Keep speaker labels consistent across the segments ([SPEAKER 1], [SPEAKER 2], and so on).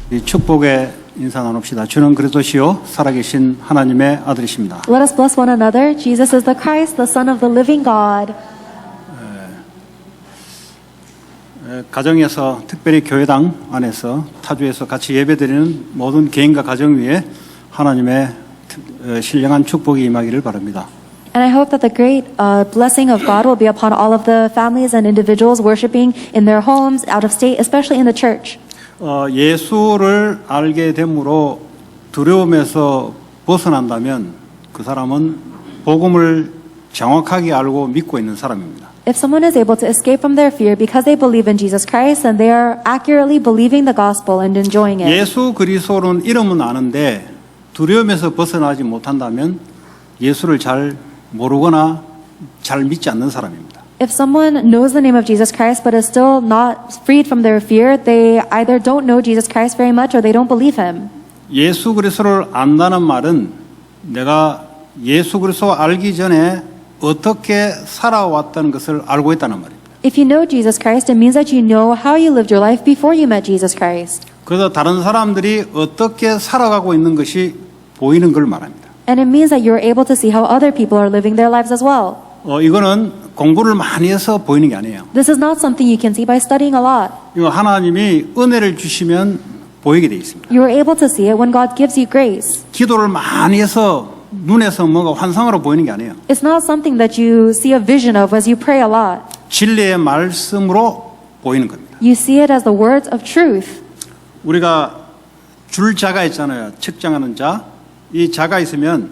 [SPEAKER 1] 이 축복의 인사 나눕시다. 주는 그리스도시요 살아계신 하나님의 아들이십니다.
[SPEAKER 2] Let us bless one another. Jesus is the Christ, the Son of the living God.
[SPEAKER 1] 가정에서 특별히 교회당 안에서 타주에서 같이 예배드리는 모든 개인과 가정 위에 하나님의 신령한 축복이 임하기를 바랍니다.
[SPEAKER 2] And I hope that the great blessing of God will be upon all of the families and individuals worshiping in their homes, out of state, especially in the church.
[SPEAKER 1] 예수를 알게 됨으로 두려움에서 벗어난다면 그 사람은 복음을 정확하게 알고 믿고 있는 사람입니다.
[SPEAKER 2] If someone is able to escape from their fear because they believe in Jesus Christ, then they are accurately believing the gospel and enjoying it.
[SPEAKER 1] 예수 그리스도는 이름은 아는데 두려움에서 벗어나지 못한다면 예수를 잘 모르거나 잘 믿지 않는 사람입니다.
[SPEAKER 2] If someone knows the name of Jesus Christ but is still not freed from their fear, they either don't know Jesus Christ very much or they don't believe him.
[SPEAKER 1] 예수 그리스도를 안다는 말은 내가 예수 그리스도 알기 전에 어떻게 살아왔다는 것을 알고 있다는 말입니다.
[SPEAKER 2] If you know Jesus Christ, it means that you know how you lived your life before you met Jesus Christ.
[SPEAKER 1] 그래서 다른 사람들이 어떻게 살아가고 있는 것이 보이는 걸 말합니다.
[SPEAKER 2] And it means that you're able to see how other people are living their lives as well.
[SPEAKER 1] 이거는 공부를 많이 해서 보이는 게 아니에요.
[SPEAKER 2] This is not something you can see by studying a lot.
[SPEAKER 1] 이거 하나님이 은혜를 주시면 보이게 돼 있습니다.
[SPEAKER 2] You are able to see it when God gives you grace.
[SPEAKER 1] 기도를 많이 해서 눈에서 뭐가 환상으로 보이는 게 아니에요.
[SPEAKER 2] It's not something that you see a vision of as you pray a lot.
[SPEAKER 1] 진리의 말씀으로 보이는 겁니다.
[SPEAKER 2] You see it as the words of truth.
[SPEAKER 1] 우리가 줄 자가 있잖아요. 측정하는 자. 이 자가 있으면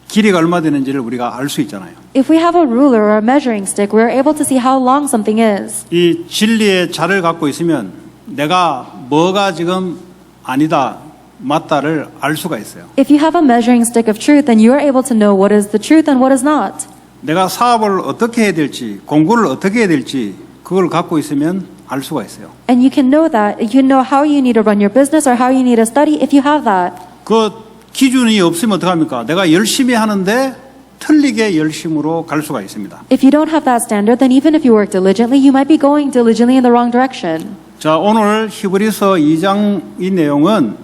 [SPEAKER 1] 길이가 얼마 되는지를 우리가 알 수 있잖아요.
[SPEAKER 2] If we have a ruler or a measuring stick, we're able to see how long something is.
[SPEAKER 1] 이 진리의 자를 갖고 있으면 내가 뭐가 지금 아니다, 맞다를 알 수가 있어요.
[SPEAKER 2] If you have a measuring stick of truth, then you are able to know what is the truth and what is not.
[SPEAKER 1] 내가 사업을 어떻게 해야 될지, 공부를 어떻게 해야 될지 그걸 갖고 있으면 알 수가 있어요.
[SPEAKER 2] And you can know that. You can know how you need to run your business or how you need to study if you have that.
[SPEAKER 1] 그 기준이 없으면 어떡합니까? 내가 열심히 하는데 틀리게 열심으로 갈 수가 있습니다.
[SPEAKER 2] If you don't have that standard, then even if you work diligently, you might be going diligently in the wrong direction.
[SPEAKER 1] 자, 오늘 히브리서 2장 이 내용은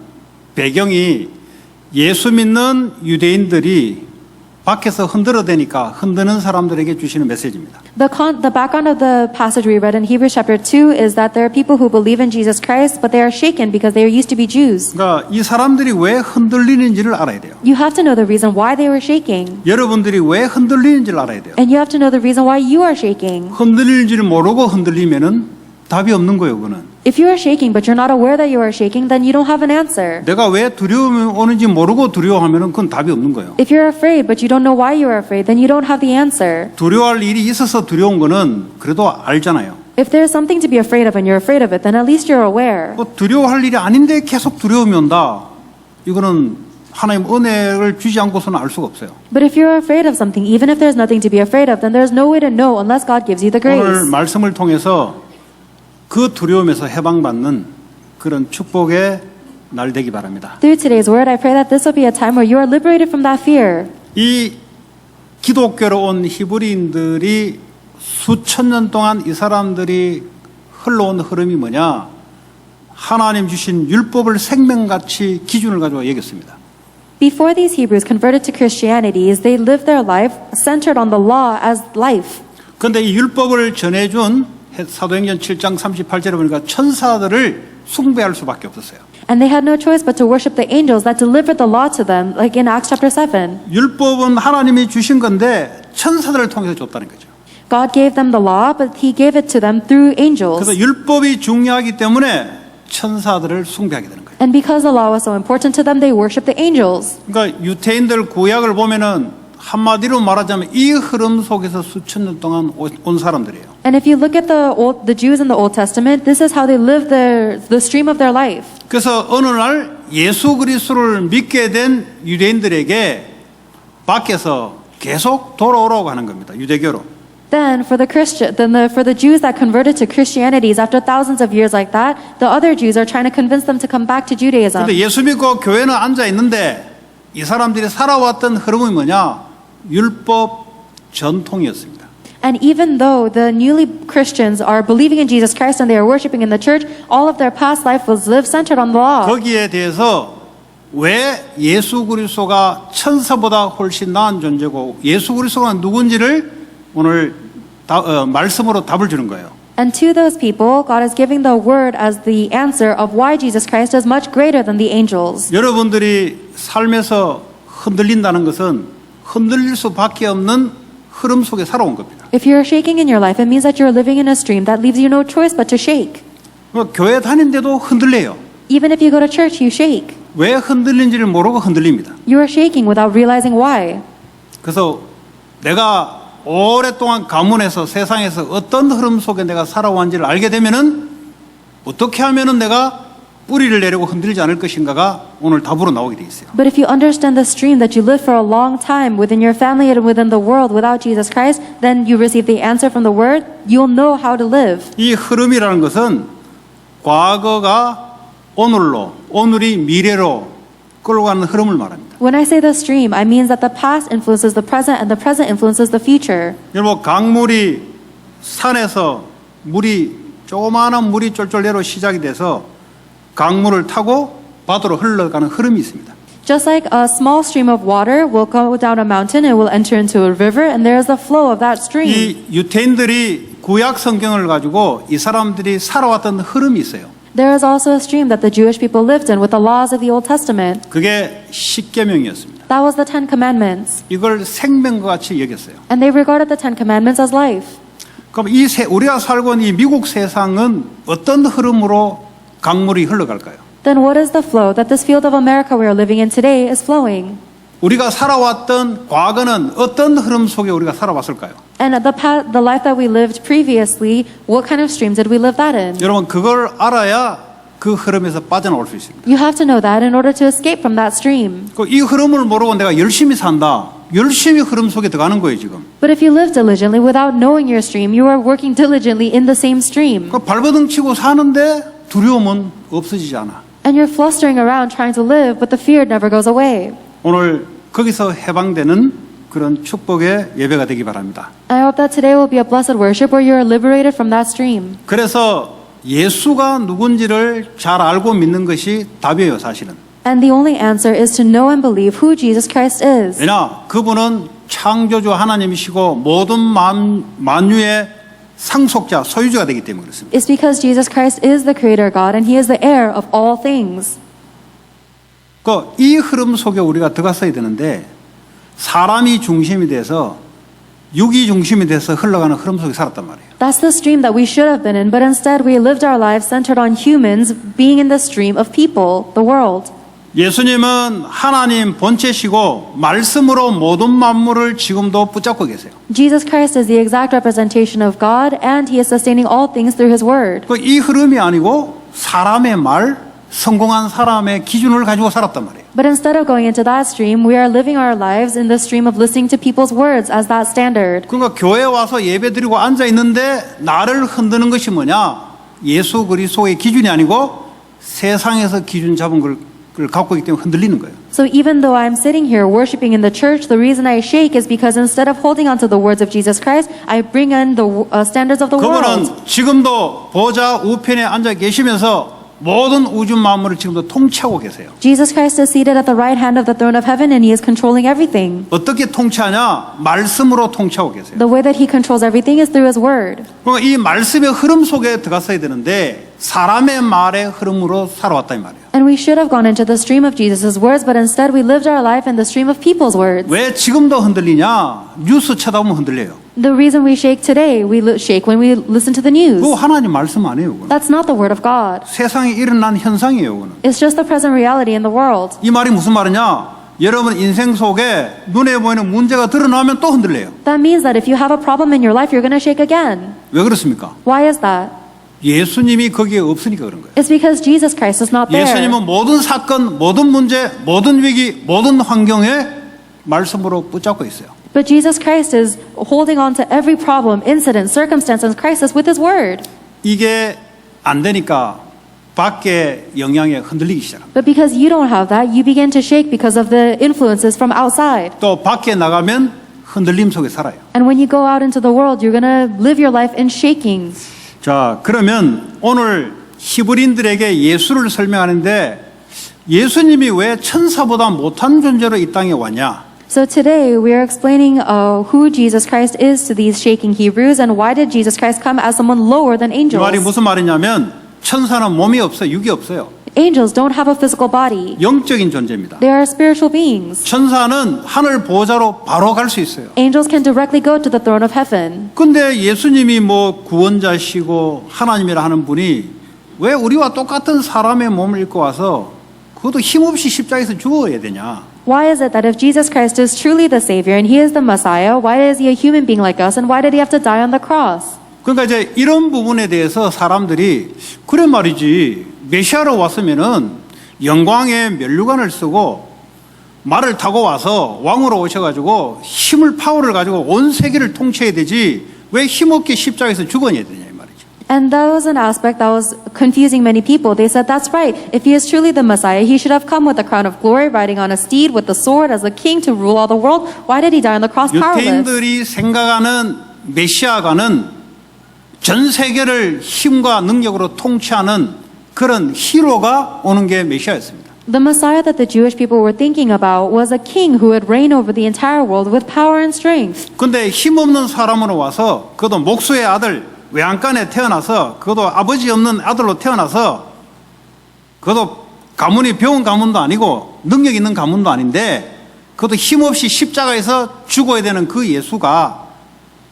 [SPEAKER 1] 배경이 예수 믿는 유대인들이 밖에서 흔들어대니까 흔드는 사람들에게 주시는 메시지입니다.
[SPEAKER 2] The background of the passage we read in Hebrews chapter 2 is that there are people who believe in Jesus Christ, but they are shaken because they used to be Jews.
[SPEAKER 1] 그러니까 이 사람들이 왜 흔들리는지를 알아야 돼요.
[SPEAKER 2] You have to know the reason why they were shaking.
[SPEAKER 1] 여러분들이 왜 흔들리는지를 알아야 돼요.
[SPEAKER 2] And you have to know the reason why you are shaking.
[SPEAKER 1] 흔들리는지를 모르고 흔들리면은 답이 없는 거예요, 그거는.
[SPEAKER 2] If you are shaking but you're not aware that you are shaking, then you don't have an answer.
[SPEAKER 1] 내가 왜 두려움이 오는지 모르고 두려워하면은 그건 답이 없는 거예요.
[SPEAKER 2] If you're afraid but you don't know why you are afraid, then you don't have the answer.
[SPEAKER 1] 두려워할 일이 있어서 두려운 거는 그래도 알잖아요.
[SPEAKER 2] If there's something to be afraid of and you're afraid of it, then at least you're aware.
[SPEAKER 1] 뭐 두려워할 일이 아닌데 계속 두려움이 온다. 이거는 하나님 은혜를 주지 않고서는 알 수가 없어요.
[SPEAKER 2] But if you're afraid of something, even if there's nothing to be afraid of, then there's no way to know unless God gives you the
[SPEAKER 1] 오늘
[SPEAKER 2] grace.
[SPEAKER 1] 말씀을 통해서 그 두려움에서 해방받는 그런 축복의 날 되기 바랍니다.
[SPEAKER 2] Through today's word, I pray that this will be a time where you are liberated from that fear.
[SPEAKER 1] 이 기독교로 온 히브리인들이 수천 년 동안 이 사람들이 흘러온 흐름이 뭐냐? 하나님 주신 율법을 생명같이 기준을 가지고 여겼습니다.
[SPEAKER 2] Before these Hebrews converted to Christianity, they lived their life centered on the law as life.
[SPEAKER 1] 그런데 이 율법을 전해준 사도행전 7장 38절에 보니까 천사들을 숭배할 수밖에 없었어요.
[SPEAKER 2] And they had no choice but to worship the angels that delivered the law to them, like in Acts chapter 7.
[SPEAKER 1] 율법은 하나님이 주신 건데 천사들을 통해서 줬다는 거죠.
[SPEAKER 2] God gave them the law, but He gave it to them through angels.
[SPEAKER 1] 그래서 율법이 중요하기 때문에 천사들을 숭배하게 되는 거예요.
[SPEAKER 2] And because the law was so important to them, they worshiped the angels.
[SPEAKER 1] 그러니까 유태인들 구약을 보면은 한마디로 말하자면 이 흐름 속에서 수천 년 동안 온 사람들이에요.
[SPEAKER 2] And if you look at the Jews in the Old Testament, this is how they lived the stream of their life.
[SPEAKER 1] 그래서 어느 날 예수 그리스도를 믿게 된 유대인들에게 밖에서 계속 돌아오라고 하는 겁니다. 유대교로.
[SPEAKER 2] Then for the Jews that converted to Christianity, after thousands of years like that, the other Jews are trying to convince them to come back to Judaism.
[SPEAKER 1] 그런데 예수 믿고 교회는 앉아 있는데 이 사람들이 살아왔던 흐름이 뭐냐? 율법 전통이었습니다.
[SPEAKER 2] And even though the newly Christians are believing in Jesus Christ and they are worshiping in the church, all of their past life was lived centered on the law.
[SPEAKER 1] 거기에 대해서 왜 예수 그리스도가 천사보다 훨씬 나은 존재고 예수 그리스도가 누군지를 오늘 말씀으로 답을 주는 거예요.
[SPEAKER 2] And to those people, God is giving the word as the answer of why Jesus Christ is much greater than the angels.
[SPEAKER 1] 여러분들이 삶에서 흔들린다는 것은 흔들릴 수밖에 없는 흐름 속에 살아온 겁니다.
[SPEAKER 2] If you're shaking in your life, it means that you're living in a stream that leaves you no choice but to shake.
[SPEAKER 1] 교회 다니는데도 흔들려요.
[SPEAKER 2] Even if you go to church, you shake.
[SPEAKER 1] 왜 흔들린지를 모르고 흔들립니다.
[SPEAKER 2] You are shaking without realizing why.
[SPEAKER 1] 그래서 내가 오랫동안 가문에서 세상에서 어떤 흐름 속에 내가 살아왔는지를 알게 되면은 어떻게 하면은 내가 뿌리를 내리고 흔들리지 않을 것인가가 오늘 답으로 나오게 돼 있어요.
[SPEAKER 2] But if you understand the stream that you lived for a long time within your family and within the world without Jesus Christ, then you receive the answer from the word, you'll know how to live.
[SPEAKER 1] 이 흐름이라는 것은 과거가 오늘로, 오늘이 미래로 끌고 가는 흐름을 말합니다.
[SPEAKER 2] When I say the stream, I mean that the past influences the present and the present influences the future.
[SPEAKER 1] 여러분 강물이 산에서 조그마한 물이 쫄쫄 내려 시작이 돼서 강물을 타고 바다로 흘러가는 흐름이 있습니다.
[SPEAKER 2] Just like a small stream of water will go down a mountain and will enter into a river, and there is the flow of that stream.
[SPEAKER 1] 이 유태인들이 구약 성경을 가지고 이 사람들이 살아왔던 흐름이 있어요.
[SPEAKER 2] There is also a stream that the Jewish people lived in with the laws of the Old Testament.
[SPEAKER 1] 그게 십계명이었습니다.
[SPEAKER 2] That was the Ten Commandments.
[SPEAKER 1] 이걸 생명과 같이 여겼어요.
[SPEAKER 2] And they regarded the Ten Commandments as life.
[SPEAKER 1] 그럼 우리가 살고 있는 이 미국 세상은 어떤 흐름으로 강물이 흘러갈까요?
[SPEAKER 2] Then what is the flow that this field of America we are living in today is flowing?
[SPEAKER 1] 우리가 살아왔던 과거는 어떤 흐름 속에 우리가 살아왔을까요?
[SPEAKER 2] And the life that we lived previously, what kind of stream did we live that in?
[SPEAKER 1] 여러분 그걸 알아야 그 흐름에서 빠져나올 수 있습니다.
[SPEAKER 2] You have to know that in order to escape from that stream.
[SPEAKER 1] 이 흐름을 모르고 내가 열심히 산다. 열심히 흐름 속에 들어가는 거예요 지금.
[SPEAKER 2] But if you live diligently without knowing your stream, you are working diligently in the same stream.
[SPEAKER 1] 발버둥 치고 사는데 두려움은 없어지지 않아.
[SPEAKER 2] And you're flustering around trying to live, but the fear never goes away.
[SPEAKER 1] 오늘 거기서 해방되는 그런 축복의 예배가 되기 바랍니다.
[SPEAKER 2] I hope that today will be a blessed worship where you are liberated from that stream.
[SPEAKER 1] 그래서 예수가 누군지를 잘 알고 믿는 것이 답이에요 사실은.
[SPEAKER 2] And the only answer is to know and believe who Jesus Christ is.
[SPEAKER 1] 왜냐 그분은 창조주 하나님이시고 모든 만유의 상속자 소유주가 되기 때문에 그렇습니다.
[SPEAKER 2] It's because Jesus Christ is the creator God and he is the heir of all things.
[SPEAKER 1] 이 흐름 속에 우리가 들어갔어야 되는데 사람이 중심이 돼서 육이 중심이 돼서 흘러가는 흐름 속에 살았단 말이에요.
[SPEAKER 2] That's the stream that we should have been in, but instead we lived our lives centered on humans being in the stream of people, the world.
[SPEAKER 1] 예수님은 하나님 본체시고 말씀으로 모든 만물을 지금도 붙잡고 계세요.
[SPEAKER 2] Jesus Christ is the exact representation of God and he is sustaining all things through his word.
[SPEAKER 1] 이 흐름이 아니고 사람의 말, 성공한 사람의 기준을 가지고 살았단 말이에요.
[SPEAKER 2] But instead of going into that stream, we are living our lives in the stream of listening to people's words as that standard.
[SPEAKER 1] 그러니까 교회에 와서 예배드리고 앉아 있는데 나를 흔드는 것이 뭐냐? 예수 그리스도의 기준이 아니고 세상에서 기준 잡은 걸 갖고 있기 때문에 흔들리는 거예요.
[SPEAKER 2] So even though I'm sitting here worshiping in the church, the reason I shake is because instead of holding on to the words of Jesus Christ, I bring in the standards of the world.
[SPEAKER 1] 그분은 지금도 보좌 우편에 앉아 계시면서 모든 우주 만물을 지금도 통치하고 계세요.
[SPEAKER 2] Jesus Christ is seated at the right hand of the throne of heaven and he is controlling everything.
[SPEAKER 1] 어떻게 통치하냐? 말씀으로 통치하고 계세요.
[SPEAKER 2] The way that he controls everything is through his word.
[SPEAKER 1] 그러니까 이 말씀의 흐름 속에 들어갔어야 되는데 사람의 말의 흐름으로 살아왔다 이 말이에요.
[SPEAKER 2] And we should have gone into the stream of Jesus' words, but instead we lived our life in the stream of people's words.
[SPEAKER 1] 왜 지금도 흔들리냐? 뉴스 쳐다보면 흔들려요.
[SPEAKER 2] The reason we shake today, we shake when we listen to the news.
[SPEAKER 1] 그거 하나님 말씀 아니에요. 그건.
[SPEAKER 2] That's not the word of God.
[SPEAKER 1] 세상에 일어난 현상이에요. 그거는.
[SPEAKER 2] It's just the present reality in the world.
[SPEAKER 1] 이 말이 무슨 말이냐? 여러분 인생 속에 눈에 보이는 문제가 드러나면 또 흔들려요.
[SPEAKER 2] That means that if you have a problem in your life, you're going to shake again.
[SPEAKER 1] 왜 그렇습니까?
[SPEAKER 2] Why is that?
[SPEAKER 1] 예수님이 거기에 없으니까 그런 거예요.
[SPEAKER 2] It's because Jesus Christ is not there.
[SPEAKER 1] 예수님은 모든 사건, 모든 문제, 모든 위기, 모든 환경에 말씀으로 붙잡고 있어요.
[SPEAKER 2] But Jesus Christ is holding on to every problem, incident, circumstance, and crisis with his word.
[SPEAKER 1] 이게 안 되니까 밖에 영향에 흔들리기 시작합니다.
[SPEAKER 2] But because you don't have that, you begin to shake because of the influences from outside.
[SPEAKER 1] 또 밖에 나가면 흔들림 속에 살아요.
[SPEAKER 2] And when you go out into the world, you're going to live your life in shaking.
[SPEAKER 1] 자, 그러면 오늘 히브리인들에게 예수를 설명하는데 예수님이 왜 천사보다 못한 존재로 이 땅에 왔냐?
[SPEAKER 2] So today we are explaining who Jesus Christ is to these shaking Hebrews and why did Jesus Christ come as someone lower than
[SPEAKER 1] 이 말이
[SPEAKER 2] angels?
[SPEAKER 1] 무슨 말이냐면 천사는 몸이 없어요. 육이 없어요.
[SPEAKER 2] Angels don't have a physical body.
[SPEAKER 1] 영적인 존재입니다.
[SPEAKER 2] They are spiritual beings.
[SPEAKER 1] 천사는 하늘 보호자로 바로 갈 수 있어요.
[SPEAKER 2] Angels can directly go to the throne of heaven.
[SPEAKER 1] 근데 예수님이 뭐 구원자시고 하나님이라 하는 분이 왜 우리와 똑같은 사람의 몸을 입고 와서 그것도 힘없이 십자가에서 죽어야 되냐?
[SPEAKER 2] Why is it that if Jesus Christ is truly the Savior and He is the Messiah, why is He a human being like us and why did He have to die on the cross?
[SPEAKER 1] 그러니까 이제 이런 부분에 대해서 사람들이 그래 말이지 메시아로 왔으면은 영광의 면류관을 쓰고 말을 타고 와서 왕으로 오셔가지고 힘을 파워를 가지고 온 세계를 통치해야 되지 왜 힘없게 십자가에서 죽어야 되냐 이 말이죠.
[SPEAKER 2] And that was an aspect that was confusing many people. They said, that's right. If He is truly the Messiah, He should have come with the crown of glory, riding on a steed with the sword as a king to rule all the world. Why did He die on the cross powerless?
[SPEAKER 1] 유대인들이 생각하는 메시아가는 전 세계를 힘과 능력으로 통치하는 그런 히로가 오는 게 메시아였습니다.
[SPEAKER 2] The Messiah that the Jewish people were thinking about was a king who would reign over the entire world with power and strength.
[SPEAKER 1] 근데 힘없는 사람으로 와서 그것도 목수의 아들 외양간에 태어나서 그것도 아버지 없는 아들로 태어나서 그것도 가문이 병원 가문도 아니고 능력 있는 가문도 아닌데 그것도 힘없이 십자가에서 죽어야 되는 그 예수가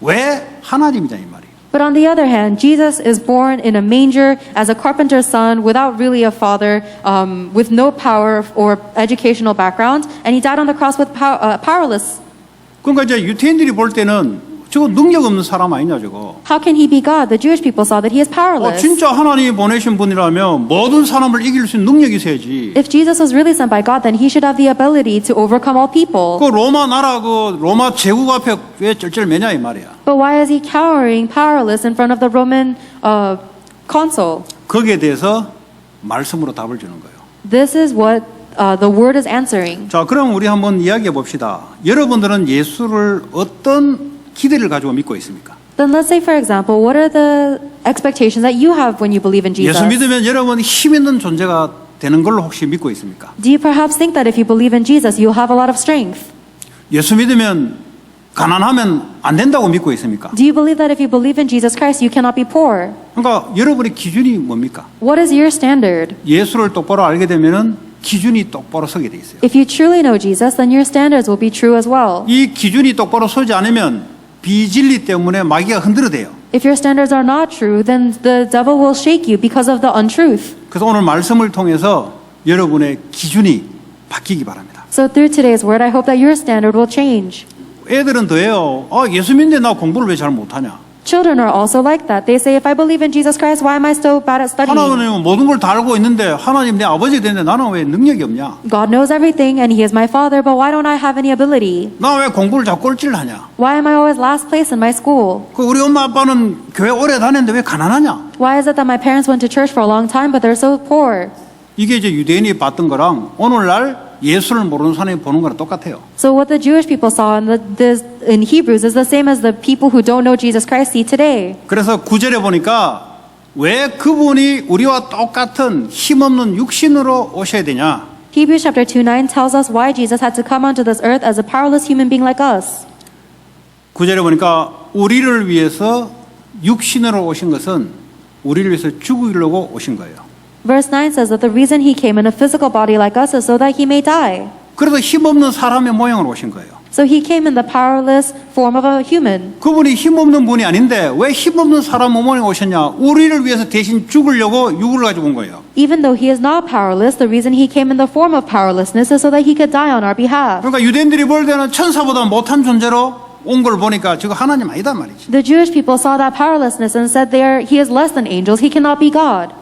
[SPEAKER 1] 왜 하나님이냐 이 말이에요.
[SPEAKER 2] But on the other hand, Jesus is born in a manger as a carpenter's son without really a father, with no power or educational background, and He died on the cross with powerless.
[SPEAKER 1] 그러니까 이제 유태인들이 볼 때는 저거 능력 없는 사람 아니냐 저거.
[SPEAKER 2] How can He be God? The Jewish people saw that He is powerless.
[SPEAKER 1] 진짜 하나님이 보내신 분이라면 모든 사람을 이길 수 있는 능력이 있어야지.
[SPEAKER 2] If Jesus was really sent by God, then He should have the ability to overcome all people.
[SPEAKER 1] 그 로마 나라 그 로마 제국 앞에 왜 쩔쩔매냐 이 말이야.
[SPEAKER 2] But why is He cowering, powerless in front of the Roman consul?
[SPEAKER 1] 거기에 대해서 말씀으로 답을 주는 거예요.
[SPEAKER 2] This is what the word is answering.
[SPEAKER 1] 자, 그럼 우리 한번 이야기해 봅시다. 여러분들은 예수를 어떤 기대를 가지고 믿고 있습니까?
[SPEAKER 2] Then let's say, for example, what are the expectations that you have when you believe in Jesus?
[SPEAKER 1] 예수 믿으면 여러분 힘 있는 존재가 되는 걸로 혹시 믿고 있습니까?
[SPEAKER 2] Do you perhaps think that if you believe in Jesus, you'll have a lot of strength?
[SPEAKER 1] 예수 믿으면 가난하면 안 된다고 믿고 있습니까?
[SPEAKER 2] Do you believe that if you believe in Jesus Christ, you cannot be poor?
[SPEAKER 1] 그러니까 여러분의 기준이 뭡니까?
[SPEAKER 2] What is your standard?
[SPEAKER 1] 예수를 똑바로 알게 되면은 기준이 똑바로 서게 돼 있어요.
[SPEAKER 2] If you truly know Jesus, then your standards will be true as well.
[SPEAKER 1] 이 기준이 똑바로 서지 않으면 비진리 때문에 마귀가 흔들어대요.
[SPEAKER 2] If your standards are not true, then the devil will shake you because of the untruth.
[SPEAKER 1] 그래서 오늘 말씀을 통해서 여러분의 기준이 바뀌기 바랍니다.
[SPEAKER 2] So through today's word, I hope that your standard will change.
[SPEAKER 1] 애들은 더해요. 예수 믿는데 나 공부를 왜 잘 못하냐?
[SPEAKER 2] Children are also like that. They say, if I believe in Jesus Christ, why am I so bad at studying?
[SPEAKER 1] 하나님은 모든 걸 다 알고 있는데 하나님 내 아버지 되는데 나는 왜 능력이 없냐?
[SPEAKER 2] God knows everything and He is my Father, but why don't I have any ability?
[SPEAKER 1] 나 왜 공부를 자꾸 꼴찌를 하냐?
[SPEAKER 2] Why am I always last place in my school?
[SPEAKER 1] 그 우리 엄마 아빠는 교회 오래 다녔는데 왜 가난하냐?
[SPEAKER 2] Why is it that my parents went to church for a long time, but they're so poor?
[SPEAKER 1] 이게 이제 유대인이 봤던 거랑 오늘날 예수를 모르는 사람이 보는 거랑 똑같아요.
[SPEAKER 2] So what the Jewish people saw in Hebrews is the same as the people who don't know Jesus Christ see today.
[SPEAKER 1] 그래서 9절에 보니까 왜 그분이 우리와 똑같은 힘없는 육신으로 오셔야 되냐?
[SPEAKER 2] Hebrews chapter 2:9 tells us why Jesus had to come onto this earth as a powerless human being like us.
[SPEAKER 1] 9절에 보니까 우리를 위해서 육신으로 오신 것은 우리를 위해서 죽으려고 오신 거예요.
[SPEAKER 2] Verse 9 says that the reason He came in a physical body like us is so that He may die.
[SPEAKER 1] 그래서 힘없는 사람의 모양으로 오신 거예요.
[SPEAKER 2] So He came in the powerless form of a human.
[SPEAKER 1] 그분이 힘없는 분이 아닌데 왜 힘없는 사람 모양으로 오셨냐? 우리를 위해서 대신 죽으려고 육을 가지고 온 거예요.
[SPEAKER 2] Even though He is not powerless, the reason He came in the form of powerlessness is so that He could die on our behalf.
[SPEAKER 1] 그러니까 유대인들이 볼 때는 천사보다 못한 존재로 온 걸 보니까 저거 하나님 아니다 말이지.
[SPEAKER 2] The Jewish people saw that powerlessness and said He is less than angels, He cannot be God.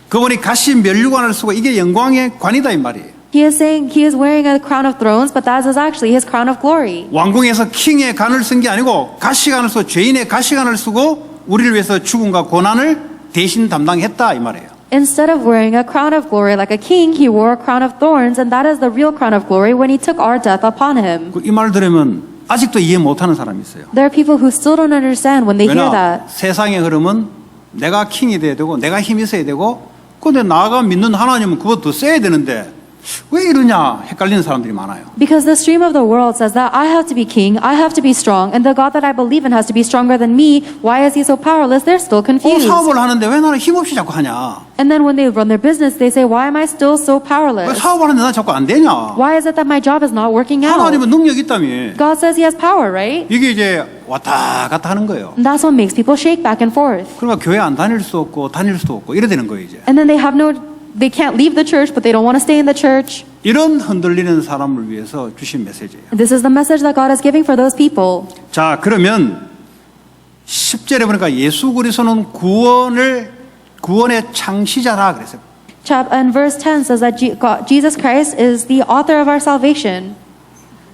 [SPEAKER 1] 그분이 가시 면류관을 쓰고 이게 영광의 관이다 이 말이에요.
[SPEAKER 2] He is saying He is wearing a crown of thrones, but that is actually His crown of glory.
[SPEAKER 1] 왕궁에서 킹의 간을 쓴 게 아니고 가시관을 쓰고 죄인의 가시관을 쓰고 우리를 위해서 죽음과 고난을 대신 담당했다 이 말이에요.
[SPEAKER 2] Instead of wearing a crown of glory like a king, He wore a crown of thorns, and that is the real crown of glory when He took our death upon Him.
[SPEAKER 1] 이 말 들으면 아직도 이해 못하는 사람이 있어요.
[SPEAKER 2] There are people who still don't understand when they hear
[SPEAKER 1] 왜냐?
[SPEAKER 2] that.
[SPEAKER 1] 세상의 흐름은 내가 킹이 돼야 되고 내가 힘이 있어야 되고 근데 나가 믿는 하나님은 그것 더 써야 되는데 왜 이러냐 헷갈리는 사람들이 많아요.
[SPEAKER 2] Because the stream of the world says that I have to be king, I have to be strong, and the God that I believe in has to be stronger than me. Why is he so powerless? They're still confused.
[SPEAKER 1] 사업을 하는데 왜 나는 힘없이 자꾸 하냐?
[SPEAKER 2] And then when they run their business, they say, why am I still so
[SPEAKER 1] 왜
[SPEAKER 2] powerless?
[SPEAKER 1] 사업을 하는데 나 자꾸 안 되냐?
[SPEAKER 2] Why is it that my job is not working out?
[SPEAKER 1] 하나님은 능력이 있다며.
[SPEAKER 2] God says he has power, right?
[SPEAKER 1] 이게 이제 왔다 갔다 하는 거예요.
[SPEAKER 2] And that's what makes people shake back and forth.
[SPEAKER 1] 그러니까 교회 안 다닐 수 없고 다닐 수도 없고 이래 되는 거예요 이제.
[SPEAKER 2] And then they can't leave the church, but they don't want to stay in the church.
[SPEAKER 1] 이런 흔들리는 사람을 위해서 주신 메시지예요.
[SPEAKER 2] This is the message that God is giving for those people.
[SPEAKER 1] 자, 그러면 10절에 보니까 예수 그리스도는 구원의 창시자라 그랬어요.
[SPEAKER 2] And verse 10 says that Jesus Christ is the author of our salvation.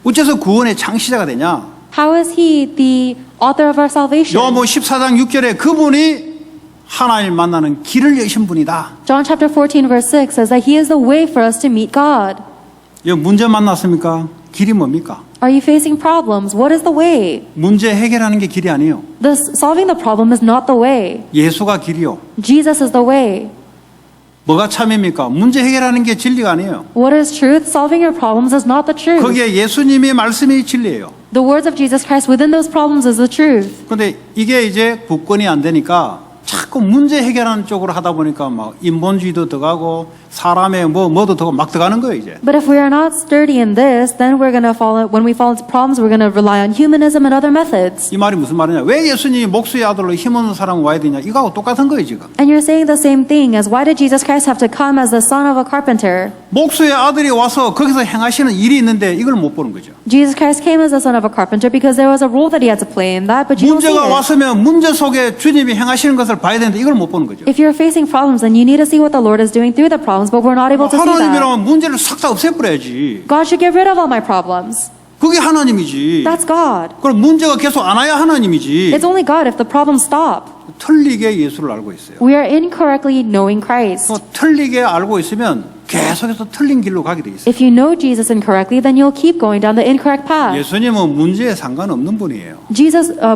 [SPEAKER 1] 어째서 구원의 창시자가 되냐?
[SPEAKER 2] How is he the author of our salvation?
[SPEAKER 1] 요한복음 14장 6절에 그분이 하나님을 만나는 길을 여신 분이다.
[SPEAKER 2] John chapter 14 verse 6 says that he is the way for us to meet God.
[SPEAKER 1] 이 문제 만났습니까? 길이 뭡니까?
[SPEAKER 2] Are you facing problems? What is the way?
[SPEAKER 1] 문제 해결하는 게 길이 아니에요.
[SPEAKER 2] Solving the problem is not the way.
[SPEAKER 1] 예수가 길이요.
[SPEAKER 2] Jesus is the way.
[SPEAKER 1] 뭐가 참입니까? 문제 해결하는 게 진리가 아니에요.
[SPEAKER 2] What is truth? Solving your problems is not the truth.
[SPEAKER 1] 거기에 예수님의 말씀이 진리예요.
[SPEAKER 2] The words of Jesus Christ within those problems is the truth.
[SPEAKER 1] 그런데 이게 이제 굳건히 안 되니까 자꾸 문제 해결하는 쪽으로 하다 보니까 막 인본주의도 들어가고 사람의 뭐도 들어가고 막 들어가는 거예요 이제.
[SPEAKER 2] But if we are not sturdy in this, then when we fall into problems, we're going to rely on humanism and other methods.
[SPEAKER 1] 이 말이 무슨 말이냐? 왜 예수님이 목수의 아들로 힘없는 사람 와야 되냐? 이거하고 똑같은 거예요 지금.
[SPEAKER 2] And you're saying the same thing as why did Jesus Christ have to come as the son of a carpenter?
[SPEAKER 1] 목수의 아들이 와서 거기서 행하시는 일이 있는데 이걸 못 보는 거죠.
[SPEAKER 2] Jesus Christ came as the son of a carpenter because there was a role that he had to play in that, but you don't see
[SPEAKER 1] 문제가
[SPEAKER 2] it.
[SPEAKER 1] 왔으면 문제 속에 주님이 행하시는 것을 봐야 되는데 이걸 못 보는 거죠.
[SPEAKER 2] If you're facing problems, then you need to see what the Lord is doing through the problems, but we're not able to see that.
[SPEAKER 1] 하나님이라면 문제를 싹 다 없애버려야지.
[SPEAKER 2] God should get rid of all my problems.
[SPEAKER 1] 그게 하나님이지.
[SPEAKER 2] That's God.
[SPEAKER 1] 그럼 문제가 계속 안 와야 하나님이지.
[SPEAKER 2] It's only God if the problems stop.
[SPEAKER 1] 틀리게 예수를 알고 있어요.
[SPEAKER 2] We are incorrectly knowing Christ.
[SPEAKER 1] 틀리게 알고 있으면 계속해서 틀린 길로 가게 돼 있어요.
[SPEAKER 2] If you know Jesus incorrectly, then you'll keep going down the incorrect path.
[SPEAKER 1] 예수님은 문제에 상관없는 분이에요.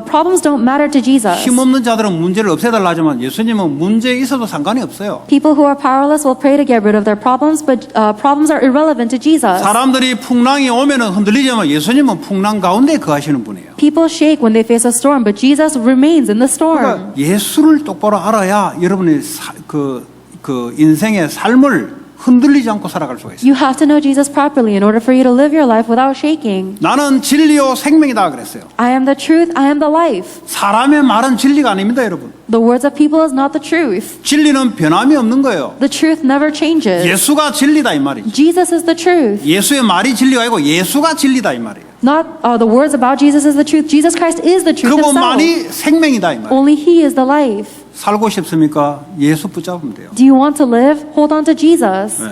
[SPEAKER 2] Problems don't matter to Jesus.
[SPEAKER 1] 힘없는 자들은 문제를 없애달라 하지만 예수님은 문제에 있어도 상관이 없어요.
[SPEAKER 2] People who are powerless will pray to get rid of their problems, but problems are irrelevant to Jesus.
[SPEAKER 1] 사람들이 풍랑이 오면은 흔들리지만 예수님은 풍랑 가운데 거하시는 분이에요.
[SPEAKER 2] People shake when they face a storm, but Jesus remains in the storm.
[SPEAKER 1] 그러니까 예수를 똑바로 알아야 여러분의 그 인생의 삶을 흔들리지 않고 살아갈 수가 있어요.
[SPEAKER 2] You have to know Jesus properly in order for you to live your life without shaking.
[SPEAKER 1] 나는 진리요 생명이다 그랬어요.
[SPEAKER 2] I am the truth, I am the life.
[SPEAKER 1] 사람의 말은 진리가 아닙니다, 여러분.
[SPEAKER 2] The words of people is not the truth.
[SPEAKER 1] 진리는 변함이 없는 거예요.
[SPEAKER 2] The truth never changes.
[SPEAKER 1] 예수가 진리다 이 말이죠.
[SPEAKER 2] Jesus is the truth.
[SPEAKER 1] 예수의 말이 진리가 아니고 예수가 진리다 이 말이에요.
[SPEAKER 2] Not the words about Jesus is the truth. Jesus Christ is the truth himself.
[SPEAKER 1] 그분만이 생명이다 이 말이에요.
[SPEAKER 2] Only he is the life.
[SPEAKER 1] 살고 싶습니까? 예수 붙잡으면 돼요.
[SPEAKER 2] Do you want to live? Hold on to Jesus.
[SPEAKER 1] 네.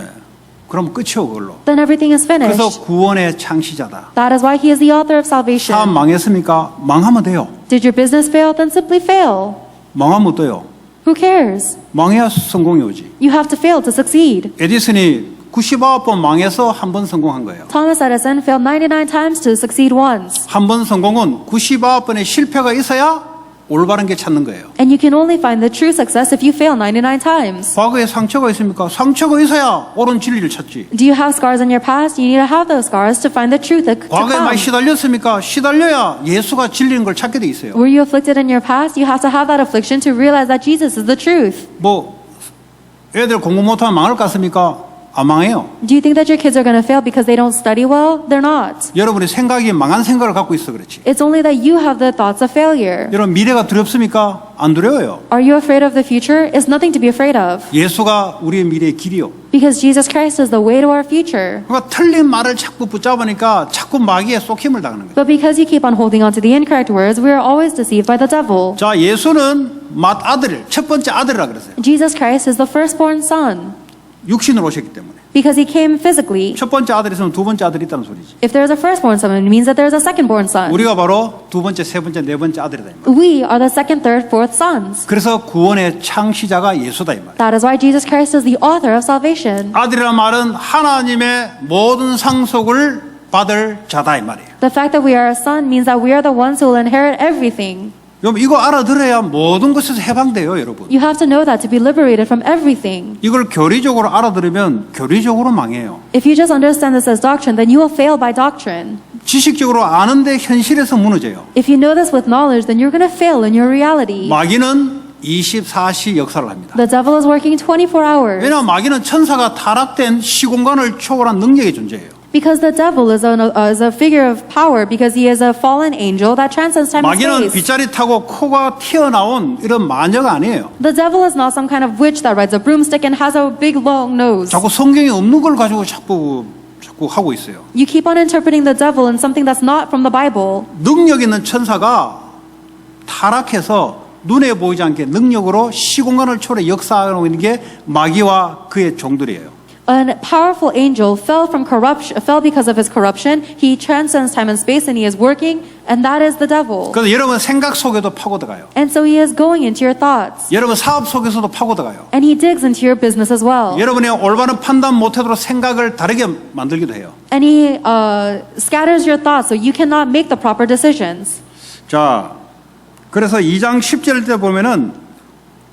[SPEAKER 1] 그럼 끝이요 그걸로.
[SPEAKER 2] Then everything is finished.
[SPEAKER 1] 그래서 구원의 창시자다.
[SPEAKER 2] That is why he is the author of salvation.
[SPEAKER 1] 사업 망했습니까? 망하면 돼요.
[SPEAKER 2] Did your business fail? Then simply fail.
[SPEAKER 1] 망하면 어때요?
[SPEAKER 2] Who cares?
[SPEAKER 1] 망해야 성공이 오지.
[SPEAKER 2] You have to fail to succeed.
[SPEAKER 1] 에디슨이 99번 망해서 한 번 성공한 거예요.
[SPEAKER 2] Thomas Edison failed 99 times to succeed once.
[SPEAKER 1] 한 번 성공은 99번의 실패가 있어야 올바른 게 찾는 거예요.
[SPEAKER 2] And you can only find the true success if you fail 99 times.
[SPEAKER 1] 과거에 상처가 있습니까? 상처가 있어야 옳은 진리를 찾지.
[SPEAKER 2] Do you have scars in your past? You need to have those scars to find the truth to
[SPEAKER 1] 과거에 많이
[SPEAKER 2] come.
[SPEAKER 1] 시달렸습니까? 시달려야 예수가 진리인 걸 찾게 돼 있어요.
[SPEAKER 2] Were you afflicted in your past? You have to have that affliction to realize that Jesus is the truth.
[SPEAKER 1] 뭐 애들 공부 못하면 망할 것 같습니까? 안 망해요.
[SPEAKER 2] Do you think that your kids are going to fail because they don't study well? They're not.
[SPEAKER 1] 여러분이 생각이 망한 생각을 갖고 있어 그렇지.
[SPEAKER 2] It's only that you have the thoughts of failure.
[SPEAKER 1] 여러분 미래가 두렵습니까? 안 두려워요.
[SPEAKER 2] Are you afraid of the future? It's nothing to be afraid of.
[SPEAKER 1] 예수가 우리의 미래의 길이요.
[SPEAKER 2] Because Jesus Christ is the way to our future.
[SPEAKER 1] 그러니까 틀린 말을 자꾸 붙잡으니까 자꾸 마귀에 쏙힘을 당하는 거예요.
[SPEAKER 2] But because you keep on holding on to the incorrect words, we are always deceived by the devil.
[SPEAKER 1] 자, 예수는 맏아들, 첫 번째 아들이라 그랬어요.
[SPEAKER 2] Jesus Christ is the firstborn son.
[SPEAKER 1] 육신으로 오셨기 때문에.
[SPEAKER 2] Because he came physically.
[SPEAKER 1] 첫 번째 아들이 있으면 두 번째 아들이 있다는 소리지.
[SPEAKER 2] If there is a firstborn son, it means that there is a secondborn son.
[SPEAKER 1] 우리가 바로 두 번째, 세 번째, 네 번째 아들이다 이 말.
[SPEAKER 2] We are the second, third, fourth sons.
[SPEAKER 1] 그래서 구원의 창시자가 예수다 이 말.
[SPEAKER 2] That is why Jesus Christ is the author of salvation.
[SPEAKER 1] 아들이란 말은 하나님의 모든 상속을 받을 자다 이 말이에요.
[SPEAKER 2] The fact that we are a son means that we are the ones who will inherit everything.
[SPEAKER 1] 여러분 이거 알아들어야 모든 것에서 해방돼요, 여러분.
[SPEAKER 2] You have to know that to be liberated from everything.
[SPEAKER 1] 이걸 교리적으로 알아들으면 교리적으로 망해요.
[SPEAKER 2] If you just understand this as doctrine, then you will fail by doctrine.
[SPEAKER 1] 지식적으로 아는데 현실에서 무너져요.
[SPEAKER 2] If you know this with knowledge, then you're going to fail in your reality.
[SPEAKER 1] 마귀는 24시 역사를 합니다.
[SPEAKER 2] The devil is working 24 hours.
[SPEAKER 1] 왜냐하면 마귀는 천사가 타락된 시공간을 초월한 능력의 존재예요.
[SPEAKER 2] Because the devil is a figure of power, because he is a fallen angel that transcends time and
[SPEAKER 1] 마귀는
[SPEAKER 2] space.
[SPEAKER 1] 빗자리 타고 코가 튀어나온 이런 마녀가 아니에요.
[SPEAKER 2] The devil is not some kind of witch that rides a broomstick and has a big long nose.
[SPEAKER 1] 자꾸 성경에 없는 걸 가지고 자꾸 하고 있어요.
[SPEAKER 2] You keep on interpreting the devil in something that's not from the Bible.
[SPEAKER 1] 능력 있는 천사가 타락해서 눈에 보이지 않게 능력으로 시공간을 초월해 역사하고 있는 게 마귀와 그의 종들이에요.
[SPEAKER 2] A powerful angel fell because of his corruption. He transcends time and space, and he is working, and that is the devil.
[SPEAKER 1] 그래서 여러분 생각 속에도 파고들어가요.
[SPEAKER 2] And so he is going into your thoughts,
[SPEAKER 1] 여러분 사업 속에서도 파고들어가요.
[SPEAKER 2] and he digs into your business as well.
[SPEAKER 1] 여러분의 올바른 판단 못하도록 생각을 다르게 만들기도 해요.
[SPEAKER 2] And he scatters your thoughts, so you cannot make the proper decisions.
[SPEAKER 1] 자, 그래서 2장 10절 때 보면은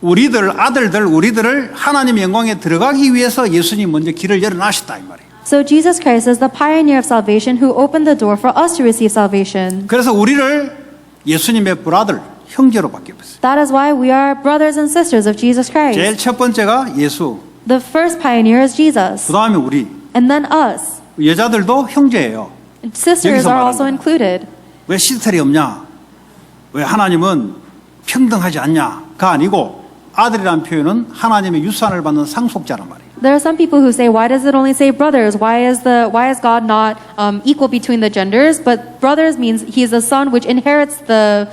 [SPEAKER 1] 우리들을 하나님의 영광에 들어가기 위해서 예수님 먼저 길을 열어놨다 이 말이에요.
[SPEAKER 2] So Jesus Christ is the pioneer of salvation who opened the door for us to receive salvation.
[SPEAKER 1] 그래서 우리를 예수님의 브라들, 형제로 바뀌었어요.
[SPEAKER 2] That is why we are brothers and sisters of Jesus
[SPEAKER 1] 제일
[SPEAKER 2] Christ.
[SPEAKER 1] 첫 번째가 예수,
[SPEAKER 2] The first pioneer is Jesus,
[SPEAKER 1] 그 다음에 우리.
[SPEAKER 2] and then us.
[SPEAKER 1] 여자들도 형제예요.
[SPEAKER 2] Sisters
[SPEAKER 1] 여기서
[SPEAKER 2] are
[SPEAKER 1] 말하는
[SPEAKER 2] also
[SPEAKER 1] 거예요.
[SPEAKER 2] included.
[SPEAKER 1] 왜 시스템이 없냐? 왜 하나님은 평등하지 않냐가 아니고 아들이라는 표현은 하나님의 유산을 받는 상속자란 말이에요.
[SPEAKER 2] There are some people who say, why does it only say brothers? Why is God not equal between the genders? But brothers means he is the son which inherits the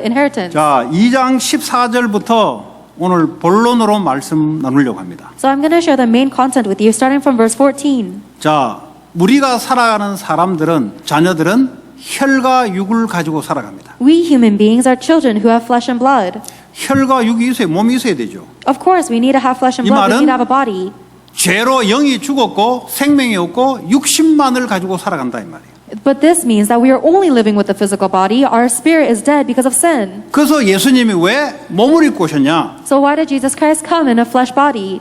[SPEAKER 2] inheritance.
[SPEAKER 1] 자, 2장 14절부터 오늘 본론으로 말씀 나누려고 합니다.
[SPEAKER 2] So I'm going to share the main content with you, starting from verse 14.
[SPEAKER 1] 자, 우리가 살아가는 자녀들은 혈과 육을 가지고 살아갑니다.
[SPEAKER 2] We human beings are children who have flesh and blood.
[SPEAKER 1] 혈과 육이 있어야 몸이 있어야 되죠.
[SPEAKER 2] Of course, we need to have flesh and
[SPEAKER 1] 이
[SPEAKER 2] blood. We
[SPEAKER 1] 말은
[SPEAKER 2] need to have a body.
[SPEAKER 1] 죄로 영이 죽었고 생명이 없고 육신만을 가지고 살아간다 이 말이에요.
[SPEAKER 2] But this means that we are only living with the physical body. Our spirit is dead because of sin.
[SPEAKER 1] 그래서 예수님이 왜 몸을 입고 오셨냐?
[SPEAKER 2] So why did Jesus Christ come in a flesh body?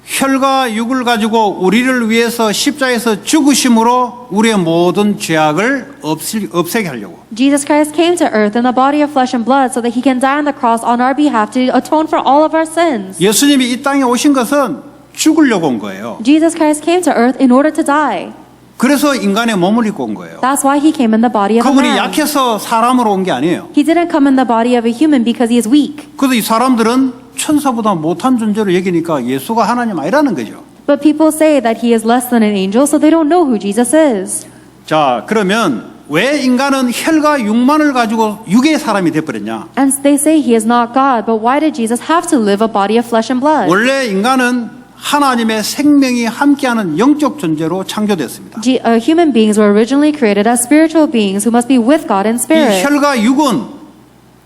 [SPEAKER 1] 혈과 육을 가지고 우리를 위해서 십자가에서 죽으심으로 우리의 모든 죄악을 없애게 하려고.
[SPEAKER 2] Jesus Christ came to earth in the body of flesh and blood so that he can die on the cross on our behalf to atone for all of our sins.
[SPEAKER 1] 예수님이 이 땅에 오신 것은 죽으려고 온 거예요.
[SPEAKER 2] Jesus Christ came to earth in order to die.
[SPEAKER 1] 그래서 인간의 몸을 입고 온 거예요.
[SPEAKER 2] That's why he came in the body of a
[SPEAKER 1] 그분이
[SPEAKER 2] man.
[SPEAKER 1] 약해서 사람으로 온 게 아니에요.
[SPEAKER 2] He didn't come in the body of a human because he is weak.
[SPEAKER 1] 그래서 이 사람들은 천사보다 못한 존재로 여기니까 예수가 하나님 아니라는 거죠.
[SPEAKER 2] But people say that he is less than an angel, so they don't know who Jesus is.
[SPEAKER 1] 자, 그러면 왜 인간은 혈과 육만을 가지고 육의 사람이 돼버렸냐?
[SPEAKER 2] And they say he is not God, but why did Jesus have to live a body of flesh and blood?
[SPEAKER 1] 원래 인간은 하나님의 생명이 함께하는 영적 존재로 창조됐습니다.
[SPEAKER 2] Human beings were originally created as spiritual beings who must be with God in
[SPEAKER 1] 이
[SPEAKER 2] spirit.
[SPEAKER 1] 혈과 육은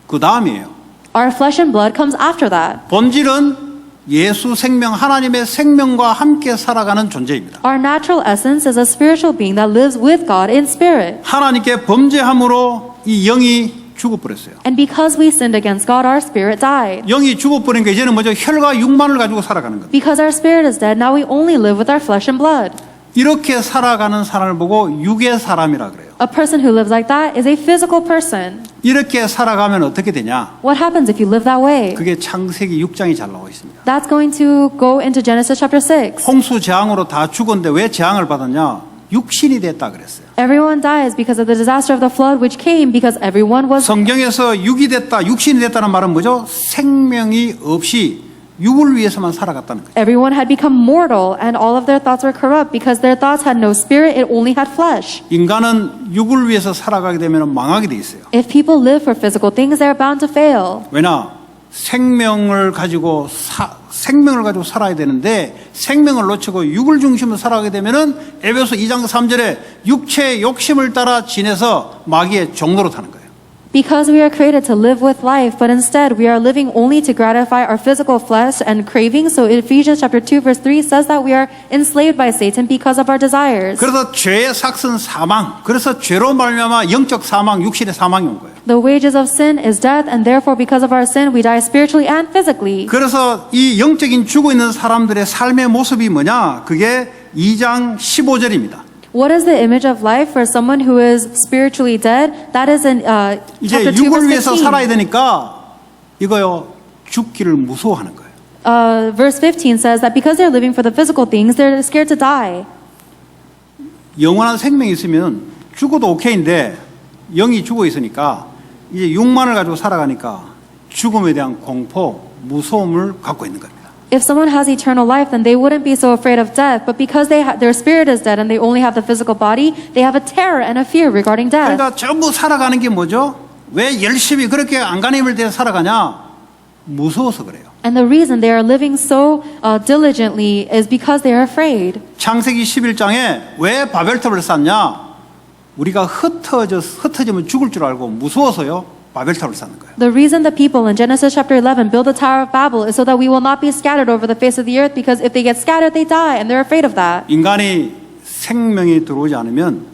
[SPEAKER 1] 그 다음이에요.
[SPEAKER 2] Our flesh and blood comes after that.
[SPEAKER 1] 본질은 예수 생명, 하나님의 생명과 함께 살아가는 존재입니다.
[SPEAKER 2] Our natural essence is a spiritual being that lives with God in spirit.
[SPEAKER 1] 하나님께 범죄함으로 이 영이 죽어버렸어요.
[SPEAKER 2] And because we sinned against God, our spirit died.
[SPEAKER 1] 영이 죽어버린 게 이제는 뭐죠? 혈과 육만을 가지고 살아가는 겁니다.
[SPEAKER 2] Because our spirit is dead, now we only live with our flesh and blood.
[SPEAKER 1] 이렇게 살아가는 사람을 보고 육의 사람이라 그래요.
[SPEAKER 2] A person who lives like that is a physical person.
[SPEAKER 1] 이렇게 살아가면 어떻게 되냐?
[SPEAKER 2] What happens if you live that way?
[SPEAKER 1] 그게 창세기 6장이 잘 나와 있습니다.
[SPEAKER 2] That's going to go into Genesis chapter 6.
[SPEAKER 1] 홍수 재앙으로 다 죽었는데 왜 재앙을 받았냐? 육신이 됐다 그랬어요.
[SPEAKER 2] Everyone dies because of the disaster of the flood which came because everyone was.
[SPEAKER 1] 성경에서 육이 됐다, 육신이 됐다는 말은 뭐죠? 생명이 없이 육을 위해서만 살아갔다는 거예요.
[SPEAKER 2] Everyone had become mortal and all of their thoughts were corrupt because their thoughts had no spirit, it only had flesh.
[SPEAKER 1] 인간은 육을 위해서 살아가게 되면 망하게 돼 있어요.
[SPEAKER 2] If people live for physical things, they are bound to fail.
[SPEAKER 1] 왜냐? 생명을 가지고 살아야 되는데 생명을 놓치고 육을 중심으로 살아가게 되면은 에베소 2장 3절에 육체의 욕심을 따라 지내서 마귀의 종노릇 하는 거예요.
[SPEAKER 2] Because we are created to live with life, but instead we are living only to gratify our physical flesh and cravings. So Ephesians chapter 2 verse 3 says that we are enslaved by Satan because of our desires.
[SPEAKER 1] 그래서 죄의 삭은 사망. 그래서 죄로 말미암아 영적 사망, 육신의 사망이 온 거예요.
[SPEAKER 2] The wages of sin is death, and therefore because of our sin we die spiritually and physically.
[SPEAKER 1] 그래서 이 영적인 죽어 있는 사람들의 삶의 모습이 뭐냐? 그게 2장 15절입니다.
[SPEAKER 2] What is the image of life for someone who is spiritually dead? That is in
[SPEAKER 1] 이제
[SPEAKER 2] chapter 2
[SPEAKER 1] 육을
[SPEAKER 2] verse
[SPEAKER 1] 위해서
[SPEAKER 2] 15.
[SPEAKER 1] 살아야 되니까 이거요. 죽기를 무서워하는 거예요.
[SPEAKER 2] Verse 15 says that because they're living for the physical things, they're scared to die.
[SPEAKER 1] 영원한 생명이 있으면 죽어도 오케이인데 영이 죽어 있으니까 이제 육만을 가지고 살아가니까 죽음에 대한 공포, 무서움을 갖고 있는 겁니다.
[SPEAKER 2] If someone has eternal life, then they wouldn't be so afraid of death. But because their spirit is dead and they only have the physical body, they have a terror and a fear regarding death.
[SPEAKER 1] 그러니까 전부 살아가는 게 뭐죠? 왜 열심히 그렇게 안간힘을 대해 살아가냐? 무서워서 그래요.
[SPEAKER 2] And the reason they are living so diligently is because they are afraid.
[SPEAKER 1] 창세기 11장에 왜 바벨탑을 쌓냐? 우리가 흩어지면 죽을 줄 알고 무서워서요. 바벨탑을 쌓는 거예요.
[SPEAKER 2] The reason the people in Genesis chapter 11 build the Tower of Babel is so that we will not be scattered over the face of the earth, because if they get scattered, they die, and they're afraid of that.
[SPEAKER 1] 인간이 생명이 들어오지 않으면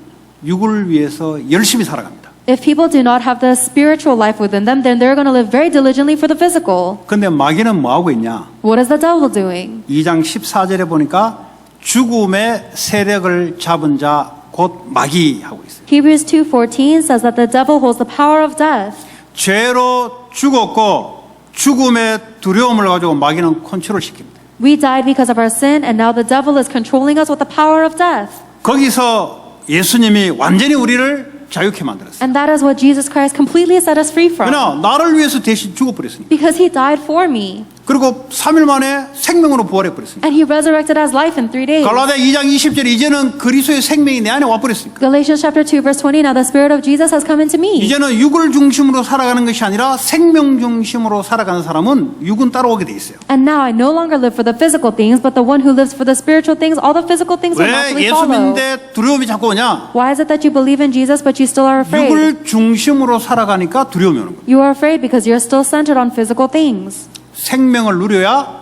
[SPEAKER 1] 육을 위해서 열심히 살아갑니다.
[SPEAKER 2] If people do not have the spiritual life within them, then they're going to live very diligently for the physical.
[SPEAKER 1] 근데 마귀는 뭐 하고 있냐?
[SPEAKER 2] What is the devil doing?
[SPEAKER 1] 2장 14절에 보니까 죽음의 세력을 잡은 자 곧 마귀 하고 있어요.
[SPEAKER 2] Hebrews 2:14 says that the devil holds the power of death.
[SPEAKER 1] 죄로 죽었고 죽음의 두려움을 가지고 마귀는 컨트롤 시킵니다.
[SPEAKER 2] We died because of our sin, and now the devil is controlling us with the power of death.
[SPEAKER 1] 거기서 예수님이 완전히 우리를 자유케 만들었어요.
[SPEAKER 2] And that is what Jesus Christ completely set us free from.
[SPEAKER 1] 그러나 나를 위해서 대신 죽어버렸으니까.
[SPEAKER 2] Because he died for me.
[SPEAKER 1] 그리고 3일 만에 생명으로 부활해버렸으니까.
[SPEAKER 2] And he resurrected as life in 3 days.
[SPEAKER 1] 갈라디아 2장 20절 이제는 그리스도의 생명이 내 안에 와버렸으니까.
[SPEAKER 2] Galatians chapter 2 verse 20, now the Spirit of Jesus has come into me.
[SPEAKER 1] 이제는 육을 중심으로 살아가는 것이 아니라 생명 중심으로 살아가는 사람은 육은 따라오게 돼 있어요.
[SPEAKER 2] And now I no longer live for the physical things, but the one who lives for the spiritual things, all the physical things will
[SPEAKER 1] 왜
[SPEAKER 2] naturally
[SPEAKER 1] 예수
[SPEAKER 2] follow.
[SPEAKER 1] 믿는데 두려움이 자꾸 오냐?
[SPEAKER 2] Why is it that you believe in Jesus but you still are afraid?
[SPEAKER 1] 육을 중심으로 살아가니까 두려움이 오는 거예요.
[SPEAKER 2] You are afraid because you're still centered on physical things.
[SPEAKER 1] 생명을 누려야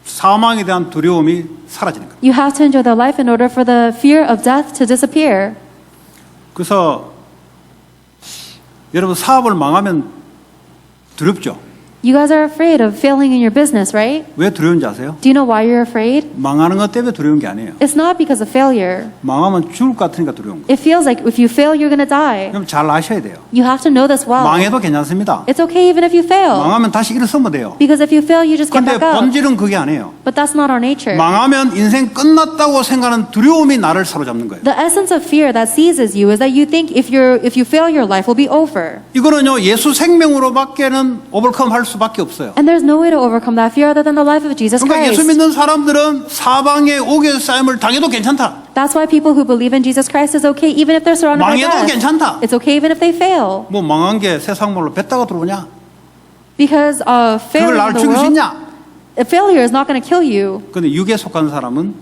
[SPEAKER 1] 사망에 대한 두려움이 사라지는 거예요.
[SPEAKER 2] You have to enjoy the life in order for the fear of death to disappear.
[SPEAKER 1] 그래서 여러분 사업을 망하면 두렵죠?
[SPEAKER 2] You guys are afraid of failing in your business, right?
[SPEAKER 1] 왜 두려운지 아세요?
[SPEAKER 2] Do you know why you're afraid?
[SPEAKER 1] 망하는 것 때문에 두려운 게 아니에요.
[SPEAKER 2] It's not because of failure.
[SPEAKER 1] 망하면 죽을 것 같으니까 두려운 거예요.
[SPEAKER 2] It feels like if you fail, you're going to die.
[SPEAKER 1] 그럼 잘 아셔야 돼요.
[SPEAKER 2] You have to know this well.
[SPEAKER 1] 망해도 괜찮습니다.
[SPEAKER 2] It's okay even if you fail.
[SPEAKER 1] 망하면 다시 일어서면 돼요.
[SPEAKER 2] Because if you fail, you just get
[SPEAKER 1] 근데
[SPEAKER 2] back up.
[SPEAKER 1] 본질은 그게 아니에요.
[SPEAKER 2] But that's not our nature.
[SPEAKER 1] 망하면 인생 끝났다고 생각하는 두려움이 나를 사로잡는 거예요.
[SPEAKER 2] The essence of fear that seizes you is that you think if you fail, your life will be over.
[SPEAKER 1] 이거는요 예수 생명으로밖에는 오버컴 할 수밖에 없어요.
[SPEAKER 2] And there's no way to overcome that fear other than the life of Jesus
[SPEAKER 1] 그러니까 예수
[SPEAKER 2] Christ.
[SPEAKER 1] 믿는 사람들은 사방에 옥의 싸움을 당해도 괜찮다.
[SPEAKER 2] That's why people who believe in Jesus Christ is okay even if they're surrounded by
[SPEAKER 1] 망해도
[SPEAKER 2] death.
[SPEAKER 1] 괜찮다.
[SPEAKER 2] It's okay even if they fail.
[SPEAKER 1] 뭐 망한 게 세상 말로 뱉다가 들어오냐?
[SPEAKER 2] Because
[SPEAKER 1] 그걸
[SPEAKER 2] failing in
[SPEAKER 1] 나를
[SPEAKER 2] the
[SPEAKER 1] 죽일 수
[SPEAKER 2] world,
[SPEAKER 1] 있냐?
[SPEAKER 2] failure is not going to kill you.
[SPEAKER 1] 근데 육에 속한 사람은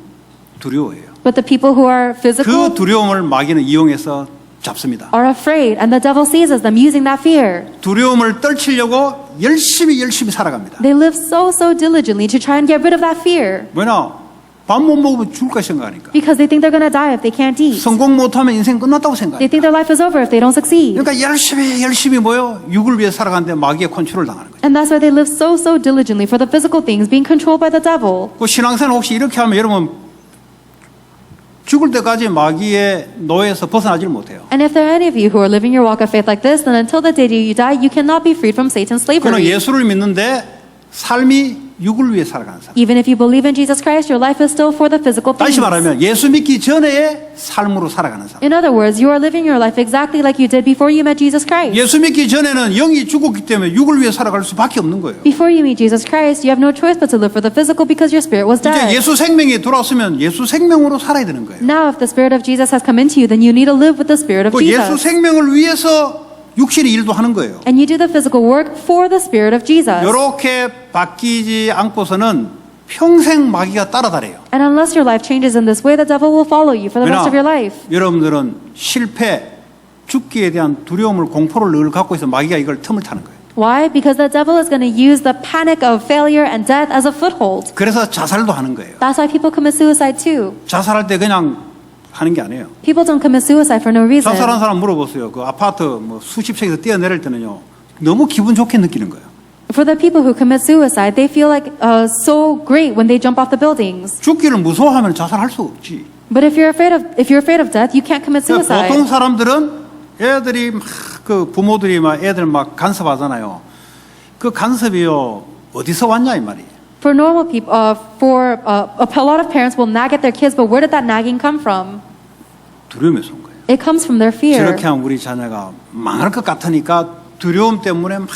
[SPEAKER 1] 두려워해요.
[SPEAKER 2] But the people who are physical
[SPEAKER 1] 그 두려움을 마귀는 이용해서 잡습니다.
[SPEAKER 2] are afraid, and the devil seizes them using that fear.
[SPEAKER 1] 두려움을 떨치려고 열심히 살아갑니다.
[SPEAKER 2] They live so diligently to try and get rid of that fear.
[SPEAKER 1] 왜냐? 밥 못 먹으면 죽을까 생각하니까.
[SPEAKER 2] Because they think they're going to die if they can't eat.
[SPEAKER 1] 성공 못하면 인생 끝났다고
[SPEAKER 2] They
[SPEAKER 1] 생각해요.
[SPEAKER 2] think their life is over if they don't succeed.
[SPEAKER 1] 그러니까 열심히 뭐요? 육을 위해 살아가는데 마귀의 컨트롤 당하는 거예요.
[SPEAKER 2] And that's why they live so diligently for the physical things, being controlled by the devil.
[SPEAKER 1] 그 신앙생활 혹시 이렇게 하면 여러분 죽을 때까지 마귀의 노예에서 벗어나질 못해요.
[SPEAKER 2] And if there are any of you who are living your walk of faith like this, then until the day you die, you cannot be freed from Satan's
[SPEAKER 1] 그는
[SPEAKER 2] slavery.
[SPEAKER 1] 예수를 믿는데 삶이 육을 위해 살아가는 사람.
[SPEAKER 2] Even if you believe in Jesus Christ, your life is still for the physical
[SPEAKER 1] 다시
[SPEAKER 2] things.
[SPEAKER 1] 말하면 예수 믿기 전에 삶으로 살아가는 사람.
[SPEAKER 2] In other words, you are living your life exactly like you did before you met Jesus Christ.
[SPEAKER 1] 예수 믿기 전에는 영이 죽었기 때문에 육을 위해 살아갈 수밖에 없는 거예요.
[SPEAKER 2] Before you meet Jesus Christ, you have no choice but to live for the physical because your spirit was
[SPEAKER 1] 이제
[SPEAKER 2] dead.
[SPEAKER 1] 예수 생명이 돌아왔으면 예수 생명으로 살아야 되는 거예요.
[SPEAKER 2] Now, if the spirit of Jesus has come into you, then you need to live with the spirit of
[SPEAKER 1] 그 예수
[SPEAKER 2] Jesus.
[SPEAKER 1] 생명을 위해서 육신의 일도 하는 거예요.
[SPEAKER 2] And you do the physical work for the spirit of Jesus.
[SPEAKER 1] 이렇게 바뀌지 않고서는 평생 마귀가 따라다녀요.
[SPEAKER 2] And unless your life changes in this way, the devil will follow you for the rest of your life.
[SPEAKER 1] 여러분들은 실패, 죽기에 대한 두려움을 공포를 늘 갖고 있어 마귀가 이걸 틈을 타는 거예요.
[SPEAKER 2] Why? Because the devil is going to use the panic of failure and death as a foothold.
[SPEAKER 1] 그래서 자살도 하는 거예요.
[SPEAKER 2] That's why people commit suicide too.
[SPEAKER 1] 자살할 때 그냥 하는 게 아니에요.
[SPEAKER 2] People don't commit suicide for no reason.
[SPEAKER 1] 자살한 사람 물어보세요. 그 아파트 뭐 수십 층에서 뛰어내릴 때는요. 너무 기분 좋게 느끼는 거예요.
[SPEAKER 2] For the people who commit suicide, they feel like so great when they jump off the buildings.
[SPEAKER 1] 죽기를 무서워하면 자살할 수 없지.
[SPEAKER 2] But if you're afraid of death, you can't commit suicide.
[SPEAKER 1] 보통 사람들은 애들이 막 그 부모들이 막 애들 막 간섭하잖아요. 그 간섭이요 어디서 왔냐 이 말이에요.
[SPEAKER 2] For normal people, a lot of parents will nag at their kids, but where did that nagging come from?
[SPEAKER 1] 두려움에서 온 거예요.
[SPEAKER 2] It comes from their fear.
[SPEAKER 1] 저렇게 하면 우리 자녀가 망할 것 같으니까 두려움 때문에 막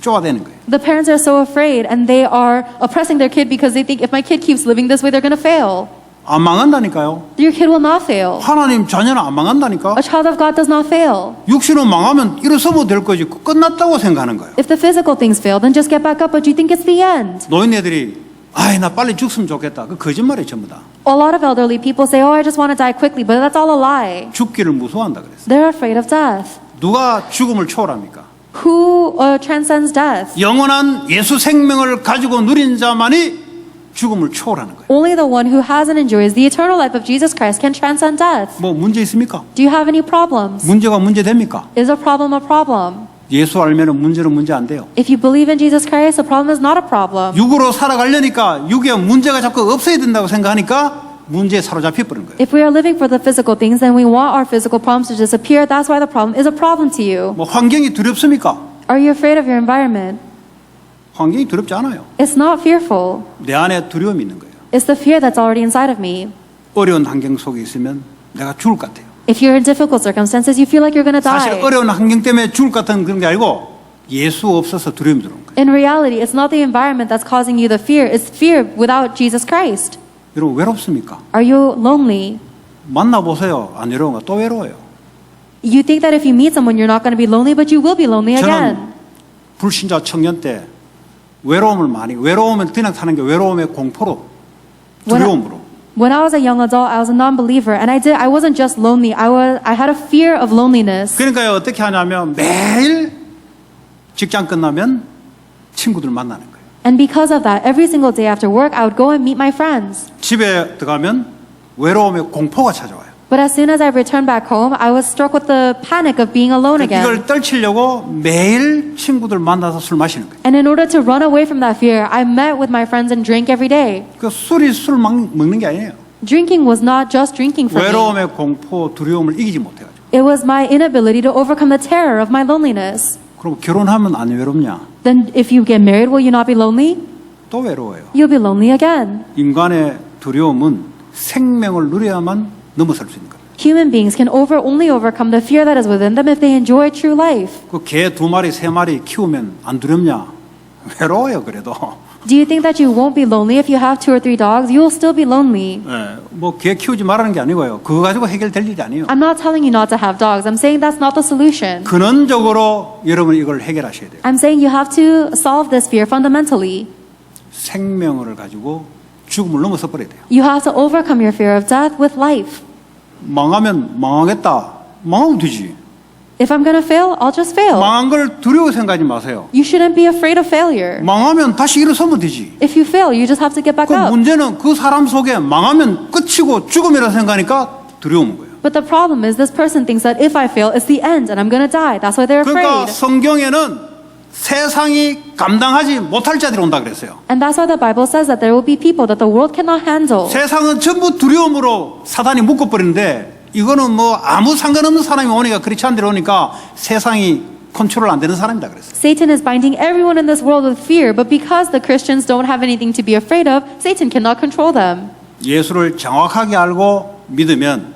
[SPEAKER 1] 쪼아대는 거예요.
[SPEAKER 2] The parents are so afraid, and they are oppressing their kid because they think if my kid keeps living this way, they're going to fail.
[SPEAKER 1] 안 망한다니까요.
[SPEAKER 2] Your kid will not fail.
[SPEAKER 1] 하나님 자녀는 안 망한다니까.
[SPEAKER 2] A child of God does not fail.
[SPEAKER 1] 육신은 망하면 일어서면 될 거지. 끝났다고 생각하는 거예요.
[SPEAKER 2] If the physical things fail, then just get back up, but you think it's the end.
[SPEAKER 1] 노인네들이 아이 나 빨리 죽으면 좋겠다. 그 거짓말이에요 전부 다.
[SPEAKER 2] A lot of elderly people say, oh, I just want to die quickly, but that's all a lie.
[SPEAKER 1] 죽기를 무서워한다 그랬어요.
[SPEAKER 2] They're afraid of death.
[SPEAKER 1] 누가 죽음을 초월합니까?
[SPEAKER 2] Who transcends death?
[SPEAKER 1] 영원한 예수 생명을 가지고 누린 자만이 죽음을 초월하는 거예요.
[SPEAKER 2] Only the one who has and enjoys the eternal life of Jesus Christ can transcend death.
[SPEAKER 1] 뭐 문제 있습니까?
[SPEAKER 2] Do you have any problems?
[SPEAKER 1] 문제가 문제 됩니까?
[SPEAKER 2] Is a problem a problem?
[SPEAKER 1] 예수 알면은 문제는 문제 안 돼요.
[SPEAKER 2] If you believe in Jesus Christ, the problem is not a problem.
[SPEAKER 1] 육으로 살아가려니까 육에 문제가 자꾸 없어야 된다고 생각하니까 문제에 사로잡혀 버린 거예요.
[SPEAKER 2] If we are living for the physical things, then we want our physical problems to disappear. That's why the problem is a problem to you.
[SPEAKER 1] 뭐 환경이 두렵습니까?
[SPEAKER 2] Are you afraid of your environment?
[SPEAKER 1] 환경이 두렵지 않아요.
[SPEAKER 2] It's not fearful.
[SPEAKER 1] 내 안에 두려움이 있는 거예요.
[SPEAKER 2] It's the fear that's already inside of me.
[SPEAKER 1] 어려운 환경 속에 있으면 내가 죽을 것 같아요.
[SPEAKER 2] If you're in difficult circumstances, you feel like you're going to
[SPEAKER 1] 사실
[SPEAKER 2] die.
[SPEAKER 1] 어려운 환경 때문에 죽을 것 같은 그런 게 아니고 예수 없어서 두려움이 들어온 거예요.
[SPEAKER 2] In reality, it's not the environment that's causing you the fear. It's fear without Jesus Christ.
[SPEAKER 1] 여러분 외롭습니까?
[SPEAKER 2] Are you lonely?
[SPEAKER 1] 만나보세요. 안 외로운가? 또 외로워요.
[SPEAKER 2] You think that if you meet someone, you're not going to be lonely, but you will be lonely again.
[SPEAKER 1] 저는 불신자 청년 때 외로움을 그냥 사는 게 외로움의 공포로 두려움으로.
[SPEAKER 2] When I was a young adult, I was a non-believer, and I wasn't just lonely. I had a fear of loneliness.
[SPEAKER 1] 그러니까 어떻게 하냐면 매일 직장 끝나면 친구들 만나는 거예요.
[SPEAKER 2] And because of that, every single day after work, I would go and meet my friends.
[SPEAKER 1] 집에 들어가면 외로움의 공포가 찾아와요.
[SPEAKER 2] But as soon as I returned back home, I was struck with the panic of being alone again.
[SPEAKER 1] 이걸 떨치려고 매일 친구들 만나서 술 마시는 거예요.
[SPEAKER 2] And in order to run away from that fear, I met with my friends and drank every day.
[SPEAKER 1] 그 술이 술 먹는 게 아니에요.
[SPEAKER 2] Drinking was not just drinking for me.
[SPEAKER 1] 외로움의 공포, 두려움을 이기지 못해가지고.
[SPEAKER 2] It was my inability to overcome the terror of my loneliness.
[SPEAKER 1] 그럼 결혼하면 안 외롭냐?
[SPEAKER 2] Then if you get married, will you not be lonely?
[SPEAKER 1] 또 외로워요.
[SPEAKER 2] You'll be lonely again.
[SPEAKER 1] 인간의 두려움은 생명을 누려야만 넘어설 수 있는 거예요.
[SPEAKER 2] Human beings can only overcome the fear that is within them if they enjoy true life.
[SPEAKER 1] 그 개 2마리, 3마리 키우면 안 두렵냐? 외로워요, 그래도.
[SPEAKER 2] Do you think that you won't be lonely if you have 2 or 3 dogs? You will still be lonely.
[SPEAKER 1] 예, 뭐 개 키우지 말라는 게 아니고요. 그거 가지고 해결될 일이 아니에요.
[SPEAKER 2] I'm not telling you not to have dogs. I'm saying that's not the solution.
[SPEAKER 1] 근원적으로 여러분 이걸 해결하셔야 돼요.
[SPEAKER 2] I'm saying you have to solve this fear fundamentally.
[SPEAKER 1] 생명을 가지고 죽음을 넘어서 버려야 돼요.
[SPEAKER 2] You have to overcome your fear of death with life.
[SPEAKER 1] 망하면 망하겠다. 망하면 되지.
[SPEAKER 2] If I'm going to fail, I'll just fail.
[SPEAKER 1] 망한 걸 두려워 생각하지 마세요.
[SPEAKER 2] You shouldn't be afraid of failure.
[SPEAKER 1] 망하면 다시 일어서면 되지.
[SPEAKER 2] If you fail, you just have to get back
[SPEAKER 1] 그
[SPEAKER 2] up.
[SPEAKER 1] 문제는 그 사람 속에 망하면 끝이고 죽음이라 생각하니까 두려운 거예요.
[SPEAKER 2] But the problem is this person thinks that if I fail, it's the end and I'm going to die. That's why they're
[SPEAKER 1] 그러니까
[SPEAKER 2] afraid.
[SPEAKER 1] 성경에는 세상이 감당하지 못할 자들이 온다 그랬어요.
[SPEAKER 2] And that's why the Bible says that there will be people that the world cannot handle.
[SPEAKER 1] 세상은 전부 두려움으로 사단이 묶어버리는데 이거는 뭐 아무 상관없는 사람이 오니까 그렇지 않은 데로 오니까 세상이 컨트롤 안 되는 사람이다 그랬어요.
[SPEAKER 2] Satan is binding everyone in this world with fear, but because the Christians don't have anything to be afraid of, Satan cannot control them.
[SPEAKER 1] 예수를 정확하게 알고 믿으면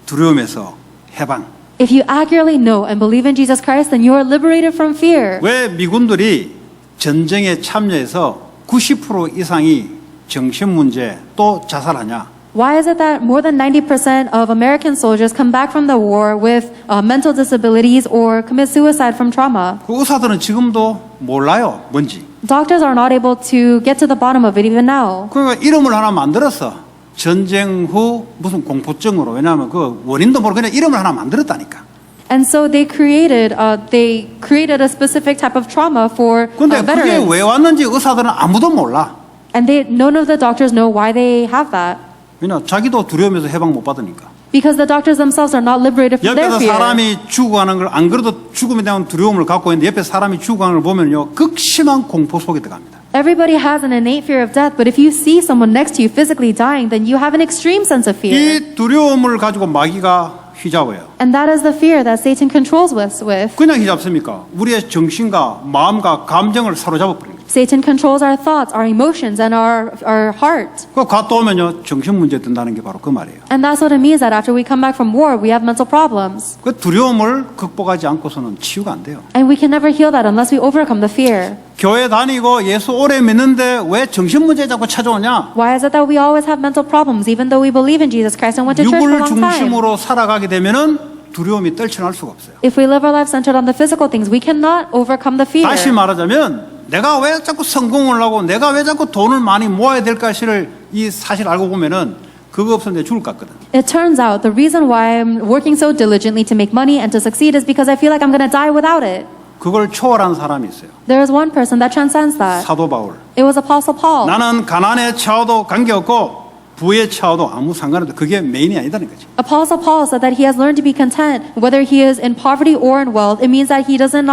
[SPEAKER 1] 두려움에서 해방.
[SPEAKER 2] If you accurately know and believe in Jesus Christ, then you are liberated from fear.
[SPEAKER 1] 왜 미군들이 전쟁에 참여해서 90% 이상이 정신 문제 또 자살하냐?
[SPEAKER 2] Why is it that more than 90% of American soldiers come back from the war with mental disabilities or commit suicide from trauma?
[SPEAKER 1] 그 의사들은 지금도 몰라요, 뭔지.
[SPEAKER 2] Doctors are not able to get to the bottom of it even now.
[SPEAKER 1] 그러니까 이름을 하나 만들었어. 전쟁 후 무슨 공포증으로. 왜냐하면 그 원인도 모르고 그냥 이름을 하나 만들었다니까.
[SPEAKER 2] And so they created a specific type of trauma for
[SPEAKER 1] 근데 그게
[SPEAKER 2] veterans.
[SPEAKER 1] 왜 왔는지 의사들은 아무도 몰라.
[SPEAKER 2] And none of the doctors know why they have that.
[SPEAKER 1] 왜냐 자기도 두려움에서 해방 못 받으니까.
[SPEAKER 2] Because the doctors themselves are not liberated from their
[SPEAKER 1] 옆에서
[SPEAKER 2] fear.
[SPEAKER 1] 사람이 죽어가는 걸 안 그래도 죽음에 대한 두려움을 갖고 있는데 옆에 사람이 죽어가는 걸 보면요 극심한 공포 속에 들어갑니다.
[SPEAKER 2] Everybody has an innate fear of death, but if you see someone next to you physically dying, then you have an extreme sense of fear.
[SPEAKER 1] 이 두려움을 가지고 마귀가 휘잡아요.
[SPEAKER 2] And that is the fear that Satan controls us with.
[SPEAKER 1] 그냥 휘잡습니까? 우리의 정신과 마음과 감정을 사로잡아 버립니다.
[SPEAKER 2] Satan controls our thoughts, our emotions, and our heart.
[SPEAKER 1] 그 갔다 오면요 정신 문제 든다는 게 바로 그 말이에요.
[SPEAKER 2] And that's what it means that after we come back from war, we have mental problems.
[SPEAKER 1] 그 두려움을 극복하지 않고서는 치유가 안 돼요.
[SPEAKER 2] And we can never heal that unless we overcome the fear.
[SPEAKER 1] 교회 다니고 예수 오래 믿는데 왜 정신 문제 자꾸 찾아오냐?
[SPEAKER 2] Why is it that we always have mental problems, even though we believe in Jesus Christ and went to church for a
[SPEAKER 1] 육을
[SPEAKER 2] long time?
[SPEAKER 1] 중심으로 살아가게 되면은 두려움이 떨쳐날 수가 없어요.
[SPEAKER 2] If we live our life centered on the physical things, we cannot overcome the fear.
[SPEAKER 1] 다시 말하자면 내가 왜 자꾸 성공을 하고 내가 왜 자꾸 돈을 많이 모아야 될까를 이 사실 알고 보면은 그거 없으면 내가 죽을 것 같거든.
[SPEAKER 2] It turns out the reason why I'm working so diligently to make money and to succeed is because I feel like I'm going to die without it.
[SPEAKER 1] 그걸 초월한 사람이 있어요.
[SPEAKER 2] There is one person that transcends that.
[SPEAKER 1] 사도 바울.
[SPEAKER 2] It was Apostle Paul.
[SPEAKER 1] 나는 가난에 처해도 관계없고 부에 처해도 아무 상관없다. 그게 메인이 아니다는 거지.
[SPEAKER 2] Apostle Paul said that he has learned to be content whether he is in poverty or in wealth. It means that he doesn't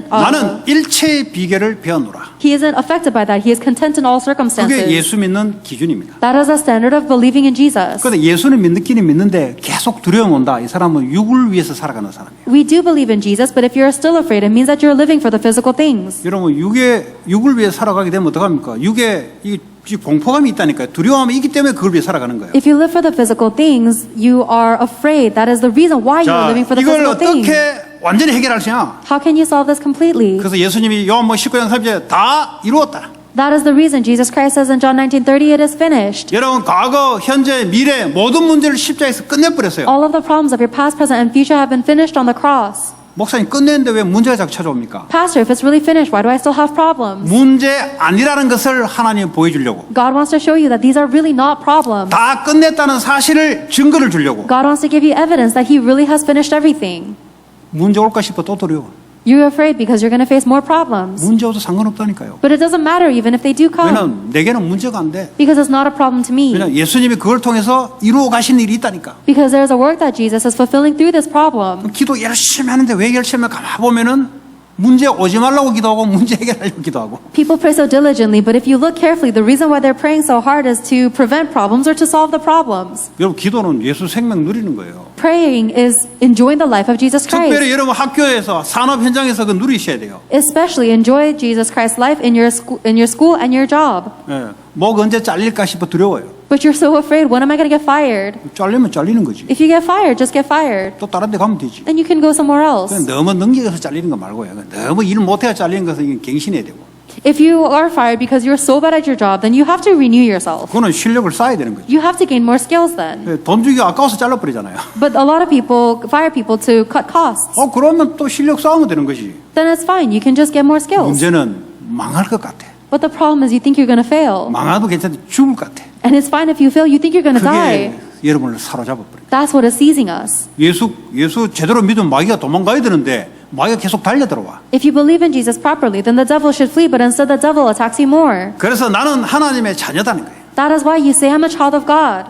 [SPEAKER 1] 나는 일체의 비결을 배워노라.
[SPEAKER 2] he isn't affected by that. He is content in all
[SPEAKER 1] 그게
[SPEAKER 2] circumstances.
[SPEAKER 1] 예수 믿는 기준입니다.
[SPEAKER 2] That is a standard of believing in Jesus.
[SPEAKER 1] 그런데 예수는 믿기는 믿는데 계속 두려움 온다. 이 사람은 육을 위해서 살아가는 사람이에요.
[SPEAKER 2] We do believe in Jesus, but if you're still afraid, it means that you're living for the physical things.
[SPEAKER 1] 여러분 육을 위해 살아가게 되면 어떡합니까? 육에 이 공포감이 있다니까요. 두려움이 있기 때문에 그걸 위해 살아가는 거예요.
[SPEAKER 2] If you live for the physical things, you are afraid. That is the reason why you are
[SPEAKER 1] 자,
[SPEAKER 2] living for the
[SPEAKER 1] 이걸
[SPEAKER 2] physical things.
[SPEAKER 1] 어떻게 완전히 해결할 수냐?
[SPEAKER 2] How can you solve this completely?
[SPEAKER 1] 그래서 예수님이 요한복음 19장 3절에 다 이루었다.
[SPEAKER 2] That is the reason Jesus Christ says in John 19:30, it is finished.
[SPEAKER 1] 여러분 과거, 현재, 미래 모든 문제를 십자가에서 끝내버렸어요.
[SPEAKER 2] All of the problems of your past, present, and future have been finished on the cross.
[SPEAKER 1] 목사님 끝냈는데 왜 문제가 자꾸 찾아옵니까?
[SPEAKER 2] Pastor, if it's really finished, why do I still have problems?
[SPEAKER 1] 문제 아니라는 것을 하나님 보여주려고.
[SPEAKER 2] God wants to show you that these are really not problems.
[SPEAKER 1] 다 끝냈다는 사실을 증거를 주려고.
[SPEAKER 2] God wants to give you evidence that He really has finished everything.
[SPEAKER 1] 문제 올까 싶어 또 두려워.
[SPEAKER 2] You're afraid because you're going to face more problems.
[SPEAKER 1] 문제 와도 상관없다니까요.
[SPEAKER 2] But it doesn't matter even if they do come.
[SPEAKER 1] 왜냐면 내게는 문제가 안 돼.
[SPEAKER 2] Because it's not a problem to me.
[SPEAKER 1] 왜냐면 예수님이 그걸 통해서 이루어 가신 일이 있다니까.
[SPEAKER 2] Because there's a work that Jesus is fulfilling through this problem.
[SPEAKER 1] 기도 열심히 하는데 왜 열심히 가만 보면은 문제 오지 말라고 기도하고 문제 해결하려고 기도하고.
[SPEAKER 2] People pray so diligently, but if you look carefully, the reason why they're praying so hard is to prevent problems or to solve the problems.
[SPEAKER 1] 여러분 기도는 예수 생명 누리는 거예요.
[SPEAKER 2] Praying is enjoying the life of Jesus Christ.
[SPEAKER 1] 특별히 여러분 학교에서 산업 현장에서 그 누리셔야 돼요.
[SPEAKER 2] Especially enjoy Jesus Christ's life in your school and your job.
[SPEAKER 1] 예. 목 언제 잘릴까 싶어 두려워요.
[SPEAKER 2] But you're so afraid, when am I going to get fired?
[SPEAKER 1] 잘리면 잘리는 거지.
[SPEAKER 2] If you get fired, just get fired.
[SPEAKER 1] 또 다른 데 가면 되지.
[SPEAKER 2] Then you can go somewhere else.
[SPEAKER 1] 너무 능력에서 잘리는 거 말고요. 너무 일 못해야 잘리는 것은 갱신해야 되고.
[SPEAKER 2] If you are fired because you're so bad at your job, then you have to renew yourself.
[SPEAKER 1] 그거는 실력을 쌓아야 되는 거죠.
[SPEAKER 2] You have to gain more skills then.
[SPEAKER 1] 돈 주기 아까워서 잘라버리잖아요.
[SPEAKER 2] But a lot of people fire people to cut costs.
[SPEAKER 1] 그러면 또 실력 쌓으면 되는 거지.
[SPEAKER 2] Then it's fine. You can just get more skills.
[SPEAKER 1] 문제는 망할 것 같아.
[SPEAKER 2] But the problem is you think you're going to fail.
[SPEAKER 1] 망해도 괜찮은데 죽을 것 같아.
[SPEAKER 2] And it's fine if you fail. You think you're going to die.
[SPEAKER 1] 그게 여러분을 사로잡아버려.
[SPEAKER 2] That's what is seizing us.
[SPEAKER 1] 예수 제대로 믿으면 마귀가 도망가야 되는데 마귀가 계속 달려들어와.
[SPEAKER 2] If you believe in Jesus properly, then the devil should flee, but instead the devil attacks you more.
[SPEAKER 1] 그래서 나는 하나님의 자녀다는 거예요.
[SPEAKER 2] That is why you say, I'm a child of God.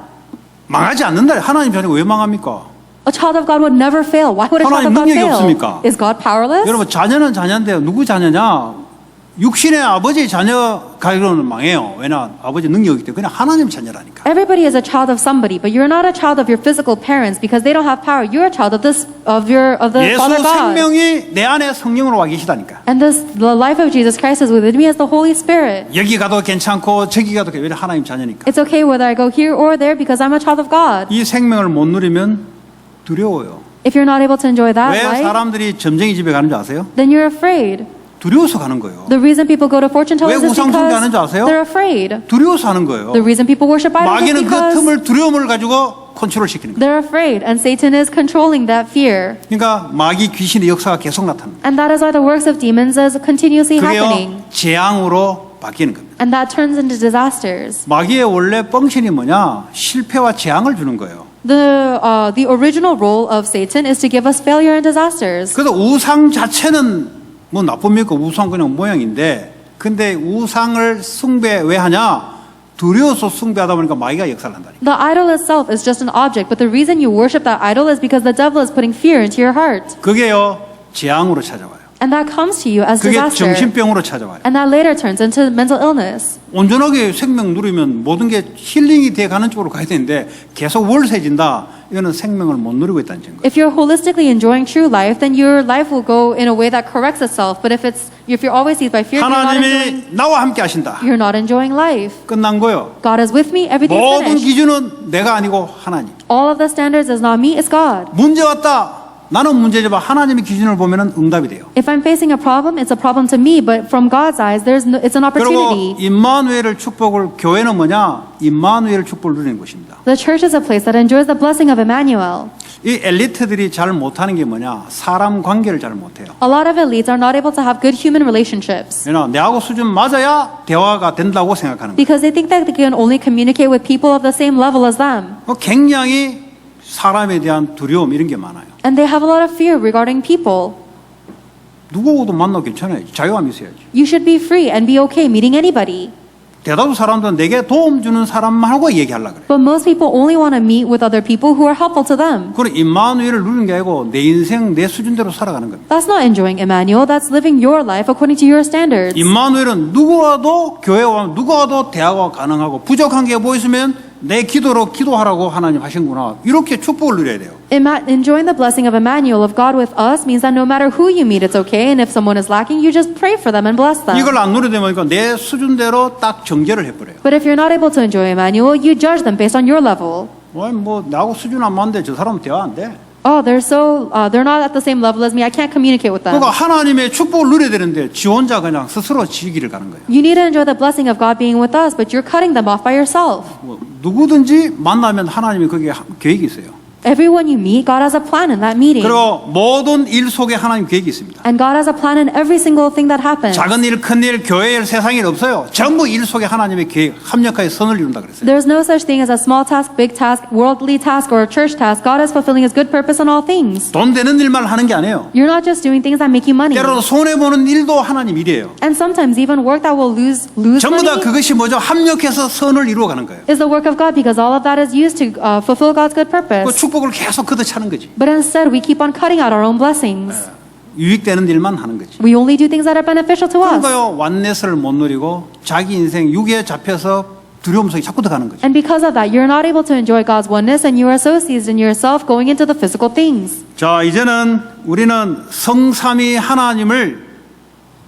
[SPEAKER 1] 망하지 않는다. 하나님 자녀가 왜 망합니까?
[SPEAKER 2] A child of God would never fail. Why would a child of God
[SPEAKER 1] 하나님 능력이
[SPEAKER 2] fail?
[SPEAKER 1] 없습니까?
[SPEAKER 2] Is God powerless?
[SPEAKER 1] 여러분 자녀는 자녀인데 누구 자녀냐? 육신의 아버지 자녀 가기로는 망해요. 왜냐 아버지 능력이 있기 때문에 그냥 하나님 자녀라니까.
[SPEAKER 2] Everybody is a child of somebody, but you're not a child of your physical parents because they don't have power. You're a child of the
[SPEAKER 1] 예수
[SPEAKER 2] Father God.
[SPEAKER 1] 생명이 내 안에 성령으로 와 계시다니까.
[SPEAKER 2] And the life of Jesus Christ is within me as the Holy Spirit.
[SPEAKER 1] 여기 가도 괜찮고 저기 가도 괜찮고 하나님 자녀니까.
[SPEAKER 2] It's okay whether I go here or there because I'm a child of God.
[SPEAKER 1] 이 생명을 못 누리면 두려워요.
[SPEAKER 2] If you're not able to enjoy that
[SPEAKER 1] 왜
[SPEAKER 2] life,
[SPEAKER 1] 사람들이 점쟁이 집에 가는 줄 아세요?
[SPEAKER 2] then you're afraid.
[SPEAKER 1] 두려워서 가는 거예요.
[SPEAKER 2] The reason people go to fortune
[SPEAKER 1] 왜
[SPEAKER 2] tellers is
[SPEAKER 1] 우상 숭배하는 줄
[SPEAKER 2] because
[SPEAKER 1] 아세요?
[SPEAKER 2] they're afraid.
[SPEAKER 1] 두려워서 하는 거예요.
[SPEAKER 2] The reason people worship idols is
[SPEAKER 1] 마귀는 그
[SPEAKER 2] because
[SPEAKER 1] 틈을 두려움을 가지고 컨트롤 시키는 거예요.
[SPEAKER 2] they're afraid, and Satan is controlling that fear.
[SPEAKER 1] 그러니까 마귀 귀신의 역사가 계속 나타납니다.
[SPEAKER 2] And that is why the works of demons is continuously
[SPEAKER 1] 그게요
[SPEAKER 2] happening.
[SPEAKER 1] 재앙으로 바뀌는 겁니다.
[SPEAKER 2] And that turns into disasters.
[SPEAKER 1] 마귀의 원래 뻥신이 뭐냐? 실패와 재앙을 주는 거예요.
[SPEAKER 2] The original role of Satan is to give us failure and disasters.
[SPEAKER 1] 그래서 우상 자체는 뭐 나쁩니까? 우상 그냥 모양인데, 근데 우상을 숭배 왜 하냐? 두려워서 숭배하다 보니까 마귀가 역사를 한다니까.
[SPEAKER 2] The idol itself is just an object, but the reason you worship that idol is because the devil is putting fear into your heart.
[SPEAKER 1] 그게요, 재앙으로 찾아와요.
[SPEAKER 2] And that comes to you as
[SPEAKER 1] 그게
[SPEAKER 2] disaster.
[SPEAKER 1] 정신병으로 찾아와요.
[SPEAKER 2] And that later turns into mental illness.
[SPEAKER 1] 온전하게 생명 누리면 모든 게 힐링이 돼 가는 쪽으로 가야 되는데 계속 월세진다. 이거는 생명을 못 누리고 있다는 증거.
[SPEAKER 2] If you're holistically enjoying true life, then your life will go in a way that corrects itself. But if you're always seized by fear,
[SPEAKER 1] 하나님이 나와 함께 하신다.
[SPEAKER 2] you're not enjoying life.
[SPEAKER 1] 끝난 거요.
[SPEAKER 2] God is with me, everything's
[SPEAKER 1] 모든
[SPEAKER 2] finished.
[SPEAKER 1] 기준은 내가 아니고 하나님.
[SPEAKER 2] All of the standards is not me, it's God.
[SPEAKER 1] 문제 왔다. 나는 문제지만 하나님의 기준을 보면은 응답이 돼요.
[SPEAKER 2] If I'm facing a problem, it's a problem to me, but from God's eyes, it's an
[SPEAKER 1] 그리고
[SPEAKER 2] opportunity.
[SPEAKER 1] 임마누엘을 축복을 교회는 뭐냐? 임마누엘을 축복을 누리는 것입니다.
[SPEAKER 2] The church is a place that enjoys the blessing of Emmanuel.
[SPEAKER 1] 이 엘리트들이 잘 못하는 게 뭐냐? 사람 관계를 잘 못해요.
[SPEAKER 2] A lot of elites are not able to have good human relationships
[SPEAKER 1] 왜냐? 내하고 수준 맞아야 대화가 된다고 생각하는 거예요.
[SPEAKER 2] because they think that they can only communicate with people of the same level as them.
[SPEAKER 1] 굉장히 사람에 대한 두려움 이런 게 많아요.
[SPEAKER 2] And they have a lot of fear regarding people.
[SPEAKER 1] 누구하고도 만나도 괜찮아요. 자유함이 있어야지.
[SPEAKER 2] You should be free and be okay meeting anybody.
[SPEAKER 1] 대다수 사람들은 내게 도움 주는 사람하고 얘기하려고 그래요.
[SPEAKER 2] But most people only want to meet with other people who are helpful to them.
[SPEAKER 1] 그럼 임마누엘을 누리는 게 아니고 내 인생 내 수준대로 살아가는 겁니다.
[SPEAKER 2] That's not enjoying Emmanuel, that's living your life according to your standards.
[SPEAKER 1] 임마누엘은 누구와도 교회 와면 누구와도 대화가 가능하고 부족한 게 보이시면 내 기도로 기도하라고 하나님 하신구나. 이렇게 축복을 누려야 돼요.
[SPEAKER 2] Enjoying the blessing of Emmanuel, of God with us, means that no matter who you meet, it's okay. And if someone is lacking, you just pray for them and bless them.
[SPEAKER 1] 이걸 안 누리다 보니까 내 수준대로 딱 정죄를 해버려요.
[SPEAKER 2] But if you're not able to enjoy Emmanuel, you judge them based on your level.
[SPEAKER 1] 뭐 나하고 수준 안 맞는데 저 사람은 대화 안 돼.
[SPEAKER 2] Oh, they're not at the same level as me. I can't communicate with them.
[SPEAKER 1] 그러니까 하나님의 축복을 누려야 되는데 지 혼자 그냥 스스로 지기를 가는 거예요.
[SPEAKER 2] You need to enjoy the blessing of God being with us, but you're cutting them off by yourself.
[SPEAKER 1] 뭐 누구든지 만나면 하나님이 거기에 계획이 있어요.
[SPEAKER 2] Everyone you meet, God has a plan in that meeting.
[SPEAKER 1] 그리고 모든 일 속에 하나님 계획이 있습니다.
[SPEAKER 2] And God has a plan in every single thing that happens.
[SPEAKER 1] 작은 일, 큰 일, 교회 일, 세상 일 없어요. 전부 일 속에 하나님의 계획, 합력하여 선을 이룬다 그랬어요.
[SPEAKER 2] There's no such thing as a small task, big task, worldly task, or a church task. God is fulfilling His good purpose in all things.
[SPEAKER 1] 돈 되는 일만 하는 게 아니에요.
[SPEAKER 2] You're not just doing things that make you money.
[SPEAKER 1] 때로는 손해보는 일도 하나님 일이에요.
[SPEAKER 2] And sometimes even work that will lose
[SPEAKER 1] 전부 다
[SPEAKER 2] money
[SPEAKER 1] 그것이 뭐죠? 합력해서 선을 이루어가는 거예요.
[SPEAKER 2] is the work of God because all of that is used to fulfill God's good
[SPEAKER 1] 그
[SPEAKER 2] purpose.
[SPEAKER 1] 축복을 계속 걷어차는 거지.
[SPEAKER 2] But instead, we keep on cutting out our own blessings.
[SPEAKER 1] 유익되는 일만 하는 거지.
[SPEAKER 2] We only do things that are beneficial to us.
[SPEAKER 1] 그러니까요, 완네스를 못 누리고 자기 인생 육에 잡혀서 두려움 속에 자꾸 들어가는 거죠.
[SPEAKER 2] And because of that, you're not able to enjoy God's oneness and you are so seized in yourself going into the physical things.
[SPEAKER 1] 자, 이제는 우리는 성삼위 하나님을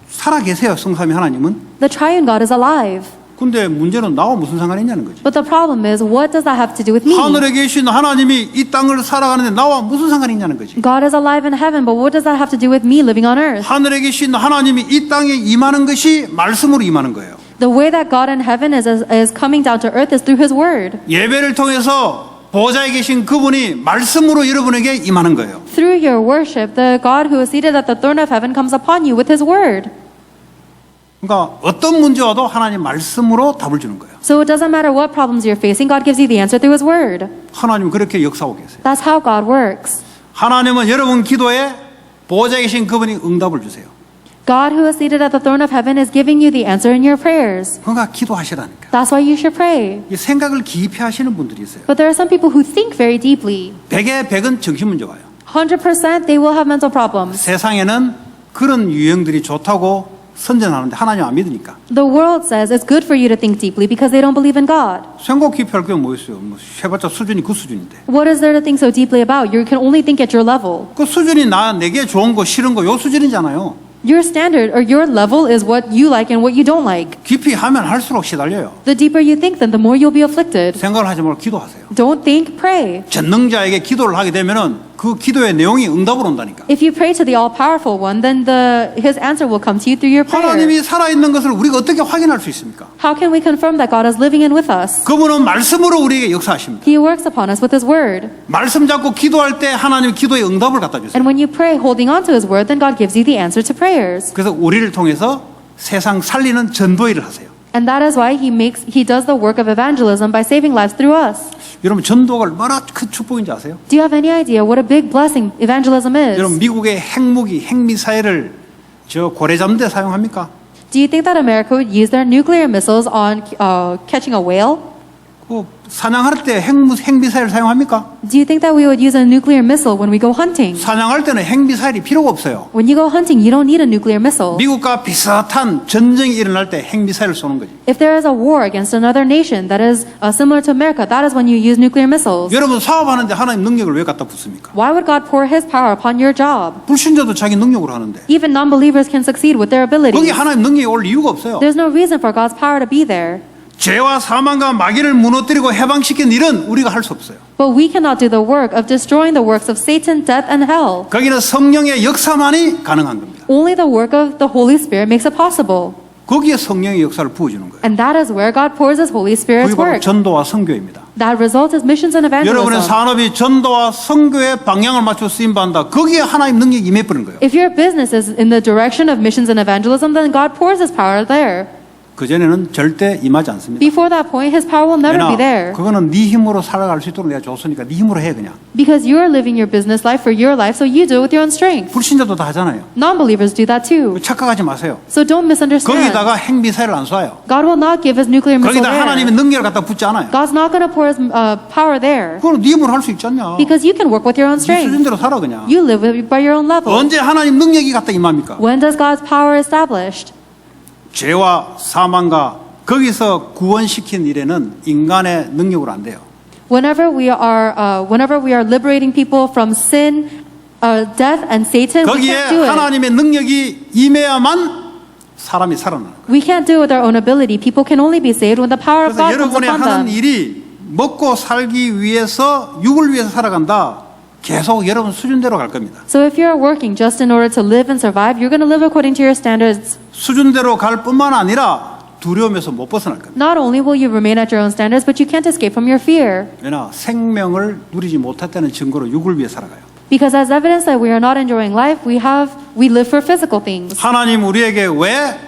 [SPEAKER 1] 살아 계세요. 성삼위 하나님은.
[SPEAKER 2] The triune God is alive.
[SPEAKER 1] 근데 문제는 나와 무슨 상관이 있냐는 거지.
[SPEAKER 2] But the problem is, what does that have to do with me?
[SPEAKER 1] 하늘에 계신 하나님이 이 땅을 살아가는데 나와 무슨 상관이 있냐는 거지.
[SPEAKER 2] God is alive in heaven, but what does that have to do with me living on earth?
[SPEAKER 1] 하늘에 계신 하나님이 이 땅에 임하는 것이 말씀으로 임하는 거예요.
[SPEAKER 2] The way that God in heaven is coming down to earth is through His Word.
[SPEAKER 1] 예배를 통해서 보좌에 계신 그분이 말씀으로 여러분에게 임하는 거예요.
[SPEAKER 2] Through your worship, the God who is seated at the throne of heaven comes upon you with His Word.
[SPEAKER 1] 그러니까 어떤 문제 와도 하나님 말씀으로 답을 주는 거예요.
[SPEAKER 2] So it doesn't matter what problems you're facing, God gives you the answer through His Word.
[SPEAKER 1] 하나님 그렇게 역사하고 계세요.
[SPEAKER 2] That's how God works.
[SPEAKER 1] 하나님은 여러분 기도에 보좌에 계신 그분이 응답을 주세요.
[SPEAKER 2] God who is seated at the throne of heaven is giving you the answer in your prayers.
[SPEAKER 1] 그러니까 기도하시라니까.
[SPEAKER 2] That's why you should pray.
[SPEAKER 1] 이 생각을 깊이 하시는 분들이 있어요.
[SPEAKER 2] But there are some people who think very deeply.
[SPEAKER 1] 100에 100은 정신 문제 와요.
[SPEAKER 2] 100% they will have mental problems.
[SPEAKER 1] 세상에는 그런 유형들이 좋다고 선전하는데 하나님 안 믿으니까.
[SPEAKER 2] The world says it's good for you to think deeply because they don't believe in God.
[SPEAKER 1] 생각 깊이 할 게 뭐 있어요? 뭐 해봤자 수준이 그 수준인데.
[SPEAKER 2] What is there to think so deeply about? You can only think at your level.
[SPEAKER 1] 그 수준이 내게 좋은 거 싫은 거 요 수준이잖아요.
[SPEAKER 2] Your standard or your level is what you like and what you don't like.
[SPEAKER 1] 깊이 하면 할수록 시달려요.
[SPEAKER 2] The deeper you think, then the more you'll be afflicted.
[SPEAKER 1] 생각을 하지 말고 기도하세요.
[SPEAKER 2] Don't think, pray.
[SPEAKER 1] 전능자에게 기도를 하게 되면은 그 기도의 내용이 응답으로 온다니까.
[SPEAKER 2] If you pray to the all-powerful one, then His answer will come to you through your prayer.
[SPEAKER 1] 하나님이 살아있는 것을 우리가 어떻게 확인할 수 있습니까?
[SPEAKER 2] How can we confirm that God is living in with us?
[SPEAKER 1] 그분은 말씀으로 우리에게 역사하십니다.
[SPEAKER 2] He works upon us with His Word.
[SPEAKER 1] 말씀 잡고 기도할 때 하나님 기도의 응답을 갖다 주세요.
[SPEAKER 2] And when you pray holding on to His Word, then God gives you the answer to prayers.
[SPEAKER 1] 그래서 우리를 통해서 세상 살리는 전도 일을 하세요.
[SPEAKER 2] And that is why he does the work of evangelism by saving lives through us.
[SPEAKER 1] 여러분 전도가 얼마나 큰 축복인지 아세요?
[SPEAKER 2] Do you have any idea what a big blessing evangelism
[SPEAKER 1] 여러분
[SPEAKER 2] is?
[SPEAKER 1] 미국의 핵무기, 핵미사일을 저 고래잠대 사용합니까?
[SPEAKER 2] Do you think that America would use their nuclear missiles on catching a whale?
[SPEAKER 1] 그 사냥할 때 핵미사일 사용합니까?
[SPEAKER 2] Do you think that we would use a nuclear missile when we go hunting?
[SPEAKER 1] 사냥할 때는 핵미사일이 필요가 없어요.
[SPEAKER 2] When you go hunting, you don't need a nuclear missile.
[SPEAKER 1] 미국과 비슷한 전쟁이 일어날 때 핵미사일을 쏘는 거지.
[SPEAKER 2] If there is a war against another nation that is similar to America, that is when you use nuclear missiles.
[SPEAKER 1] 여러분 사업하는데 하나님 능력을 왜 갖다 붙습니까?
[SPEAKER 2] Why would God pour His power upon your job?
[SPEAKER 1] 불신자도 자기 능력으로 하는데
[SPEAKER 2] Even non-believers can succeed with their
[SPEAKER 1] 거기
[SPEAKER 2] abilities.
[SPEAKER 1] 하나님 능력이 올 이유가 없어요.
[SPEAKER 2] There's no reason for God's power to be there.
[SPEAKER 1] 죄와 사망과 마귀를 무너뜨리고 해방시킨 일은 우리가 할 수 없어요.
[SPEAKER 2] But we cannot do the work of destroying the works of Satan, death, and hell.
[SPEAKER 1] 거기는 성령의 역사만이 가능한 겁니다.
[SPEAKER 2] Only the work of the Holy Spirit makes it possible.
[SPEAKER 1] 거기에 성령의 역사를 부어주는 거예요.
[SPEAKER 2] And that is where God pours His Holy Spirit's
[SPEAKER 1] 그게 바로
[SPEAKER 2] work.
[SPEAKER 1] 전도와 선교입니다.
[SPEAKER 2] That result is missions and
[SPEAKER 1] 여러분의
[SPEAKER 2] evangelism.
[SPEAKER 1] 산업이 전도와 선교의 방향을 맞춰 쓰임받는다. 거기에 하나님 능력이 임해버린 거예요.
[SPEAKER 2] If your business is in the direction of missions and evangelism, then God pours His power there.
[SPEAKER 1] 그전에는 절대 임하지 않습니다.
[SPEAKER 2] Before that point, His power will never be there.
[SPEAKER 1] 그거는 네 힘으로 살아갈 수 있도록 내가 줬으니까 네 힘으로 해 그냥.
[SPEAKER 2] Because you are living your business life for your life, so you do it with your own strength.
[SPEAKER 1] 불신자도 다 하잖아요.
[SPEAKER 2] Non-believers do that too.
[SPEAKER 1] 착각하지 마세요.
[SPEAKER 2] So don't misunderstand.
[SPEAKER 1] 거기다가 핵미사일을 안 쏴요.
[SPEAKER 2] God will not give His nuclear missile
[SPEAKER 1] 거기다 하나님의
[SPEAKER 2] there.
[SPEAKER 1] 능력을 갖다 붙지 않아요.
[SPEAKER 2] God's not going to pour His power there.
[SPEAKER 1] 그건 네 힘으로 할 수 있지 않냐.
[SPEAKER 2] Because you can work with your own
[SPEAKER 1] 네
[SPEAKER 2] strength.
[SPEAKER 1] 수준대로 살아 그냥.
[SPEAKER 2] You live by your own level.
[SPEAKER 1] 언제 하나님 능력이 갖다 임합니까?
[SPEAKER 2] When does God's power established?
[SPEAKER 1] 죄와 사망과 거기서 구원시킨 일에는 인간의 능력으로 안 돼요.
[SPEAKER 2] Whenever we are liberating people from sin, death, and Satan, we
[SPEAKER 1] 거기에
[SPEAKER 2] can't do it.
[SPEAKER 1] 하나님의 능력이 임해야만 사람이 살아나는 거예요.
[SPEAKER 2] We can't do it with our own ability. People can only be saved when the power of
[SPEAKER 1] 그래서
[SPEAKER 2] God comes
[SPEAKER 1] 여러분이
[SPEAKER 2] upon
[SPEAKER 1] 하는
[SPEAKER 2] them.
[SPEAKER 1] 일이 먹고 살기 위해서 육을 위해서 살아간다. 계속 여러분 수준대로 갈 겁니다.
[SPEAKER 2] So if you're working just in order to live and survive, you're going to live according to your standards.
[SPEAKER 1] 수준대로 갈 뿐만 아니라 두려움에서 못 벗어날 겁니다.
[SPEAKER 2] Not only will you remain at your own standards, but you can't escape from your fear.
[SPEAKER 1] 왜냐 생명을 누리지 못했다는 증거로 육을 위해 살아가요.
[SPEAKER 2] Because as evidence that we are not enjoying life, we live for physical things.
[SPEAKER 1] 하나님 우리에게 왜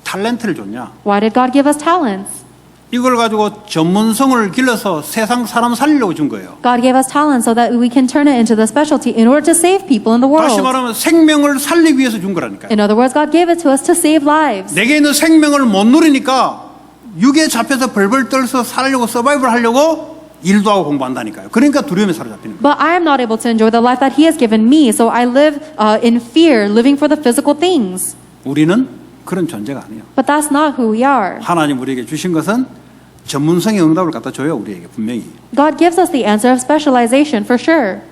[SPEAKER 1] 탤런트를 줬냐?
[SPEAKER 2] Why did God give us talents?
[SPEAKER 1] 이걸 가지고 전문성을 길러서 세상 사람 살리려고 준 거예요.
[SPEAKER 2] God gave us talents so that we can turn it into the specialty in order to save people in the
[SPEAKER 1] 다시
[SPEAKER 2] world.
[SPEAKER 1] 말하면 생명을 살리기 위해서 준 거라니까요.
[SPEAKER 2] In other words, God gave it to us to save lives.
[SPEAKER 1] 내게 있는 생명을 못 누리니까 육에 잡혀서 벌벌 떨서 살려고 서바이벌 하려고 일도 하고 공부한다니까요. 그러니까 두려움에 사로잡히는 거예요.
[SPEAKER 2] But I am not able to enjoy the life that He has given me, so I live in fear, living for the physical things.
[SPEAKER 1] 우리는 그런 존재가 아니에요.
[SPEAKER 2] But that's not who we are.
[SPEAKER 1] 하나님 우리에게 주신 것은 전문성의 응답을 갖다 줘요. 우리에게 분명히.
[SPEAKER 2] God gives us the answer of specialization for sure.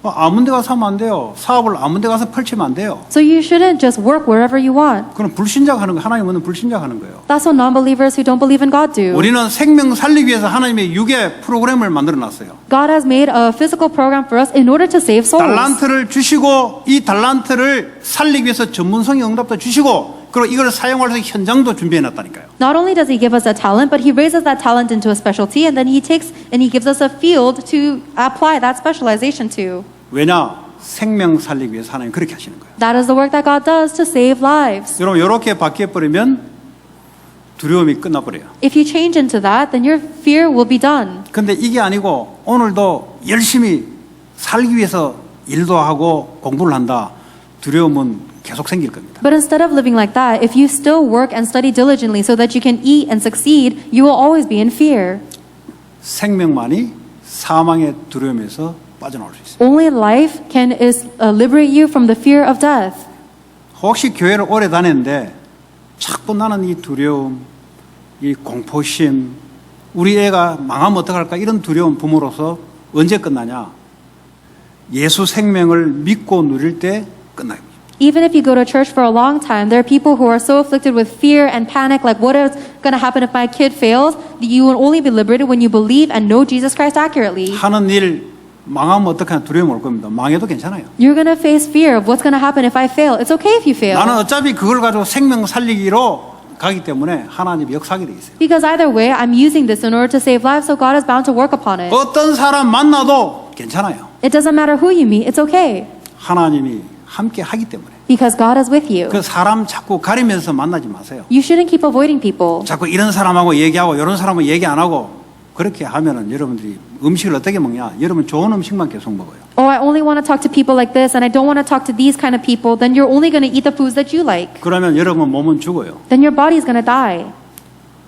[SPEAKER 1] 아무 데 가서 하면 안 돼요. 사업을 아무 데 가서 펼치면 안 돼요.
[SPEAKER 2] So you shouldn't just work wherever you want.
[SPEAKER 1] 그건 불신자가 하는 거, 하나님 없는 불신자가 하는 거예요.
[SPEAKER 2] That's what non-believers who don't believe in God do.
[SPEAKER 1] 우리는 생명 살리기 위해서 하나님의 육의 프로그램을 만들어 놨어요.
[SPEAKER 2] God has made a physical program for us in order to save souls.
[SPEAKER 1] 달란트를 주시고 이 달란트를 살리기 위해서 전문성의 응답도 주시고 그리고 이걸 사용할 수 있는 현장도 준비해 놨다니까요.
[SPEAKER 2] Not only does He give us a talent, but He raises that talent into a specialty, and then He gives us a field to apply that specialization to.
[SPEAKER 1] 왜냐? 생명 살리기 위해서 하나님 그렇게 하시는 거예요.
[SPEAKER 2] That is the work that God does to save lives.
[SPEAKER 1] 여러분 이렇게 바뀌어 버리면 두려움이 끝나 버려요.
[SPEAKER 2] If you change into that, then your fear will be done.
[SPEAKER 1] 근데 이게 아니고 오늘도 열심히 살기 위해서 일도 하고 공부를 한다. 두려움은 계속 생길 겁니다.
[SPEAKER 2] But instead of living like that, if you still work and study diligently so that you can eat and succeed, you will always be in fear.
[SPEAKER 1] 생명만이 사망의 두려움에서 빠져나올 수 있어요.
[SPEAKER 2] Only life can liberate you from the fear of death.
[SPEAKER 1] 혹시 교회를 오래 다녔는데 자꾸 나는 이 두려움, 이 공포심, 우리 애가 망하면 어떡할까 이런 두려운 부모로서 언제 끝나냐? 예수 생명을 믿고 누릴 때 끝나요.
[SPEAKER 2] Even if you go to church for a long time, there are people who are so afflicted with fear and panic, like what is going to happen if my kid fails? You will only be liberated when you believe and know Jesus Christ accurately.
[SPEAKER 1] 하는 일 망하면 어떡하냐 두려움 올 겁니다. 망해도 괜찮아요.
[SPEAKER 2] You're going to face fear of what's going to happen if I fail. It's okay if you fail.
[SPEAKER 1] 나는 어차피 그걸 가지고 생명 살리기로 가기 때문에 하나님이 역사하게 돼 있어요.
[SPEAKER 2] Because either way, I'm using this in order to save lives, so God is bound to work upon it.
[SPEAKER 1] 어떤 사람 만나도 괜찮아요.
[SPEAKER 2] It doesn't matter who you meet, it's okay.
[SPEAKER 1] 하나님이 함께 하기 때문에.
[SPEAKER 2] because God is with you.
[SPEAKER 1] 그 사람 자꾸 가리면서 만나지 마세요.
[SPEAKER 2] You shouldn't keep avoiding people.
[SPEAKER 1] 자꾸 이런 사람하고 얘기하고 이런 사람하고 얘기 안 하고 그렇게 하면은 여러분들이 음식을 어떻게 먹냐? 여러분 좋은 음식만 계속 먹어요.
[SPEAKER 2] Oh, I only want to talk to people like this and I don't want to talk to these kind of people. Then you're only going to eat the foods that you like.
[SPEAKER 1] 그러면 여러분 몸은 죽어요.
[SPEAKER 2] Then your body is going to die.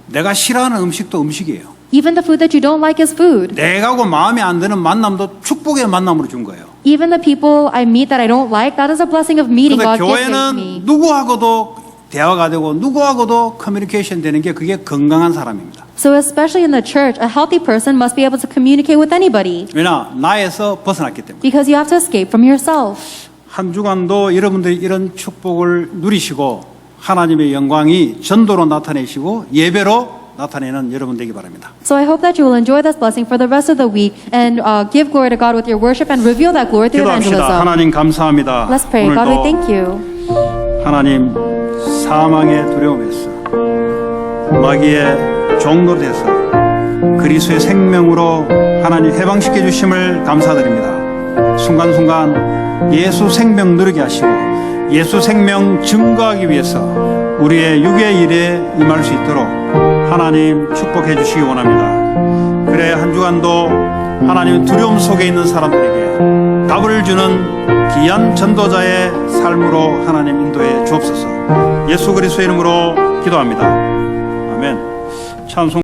[SPEAKER 1] 내가 싫어하는 음식도 음식이에요.
[SPEAKER 2] Even the food that you don't like is food.
[SPEAKER 1] 내가고 마음에 안 드는 만남도 축복의 만남으로 준 거예요.
[SPEAKER 2] Even the people I meet that I don't like, that is a blessing of meeting
[SPEAKER 1] 그러니까
[SPEAKER 2] God gifted
[SPEAKER 1] 교회는
[SPEAKER 2] me.
[SPEAKER 1] 누구하고도 대화가 되고 누구하고도 커뮤니케이션 되는 게 그게 건강한 사람입니다.
[SPEAKER 2] So especially in the church, a healthy person must be able to communicate with anybody
[SPEAKER 1] 왜냐? 나에서 벗어났기 때문에.
[SPEAKER 2] because you have to escape from yourself.
[SPEAKER 1] 한 주간도 여러분들이 이런 축복을 누리시고 하나님의 영광이 전도로 나타내시고 예배로 나타내는 여러분 되기 바랍니다.
[SPEAKER 2] So I hope that you will enjoy this blessing for the rest of the week and give glory to God with your worship and reveal that glory through
[SPEAKER 1] 기도합시다.
[SPEAKER 2] evangelism.
[SPEAKER 1] 하나님 감사합니다.
[SPEAKER 2] Let's pray. God, we thank you.
[SPEAKER 1] 하나님 사망의 두려움에서 마귀의 종로 돼서 그리스도의 생명으로 하나님 해방시켜 주심을 감사드립니다. 순간순간 예수 생명 누리게 하시고 예수 생명 증거하기 위해서 우리의 육의 일에 임할 수 있도록 하나님 축복해 주시기 원합니다. 그래 한 주간도 하나님 두려움 속에 있는 사람들에게 답을 주는 귀한 전도자의 삶으로 하나님 인도해 주옵소서. 예수 그리스도의 이름으로 기도합니다. 아멘. 찬송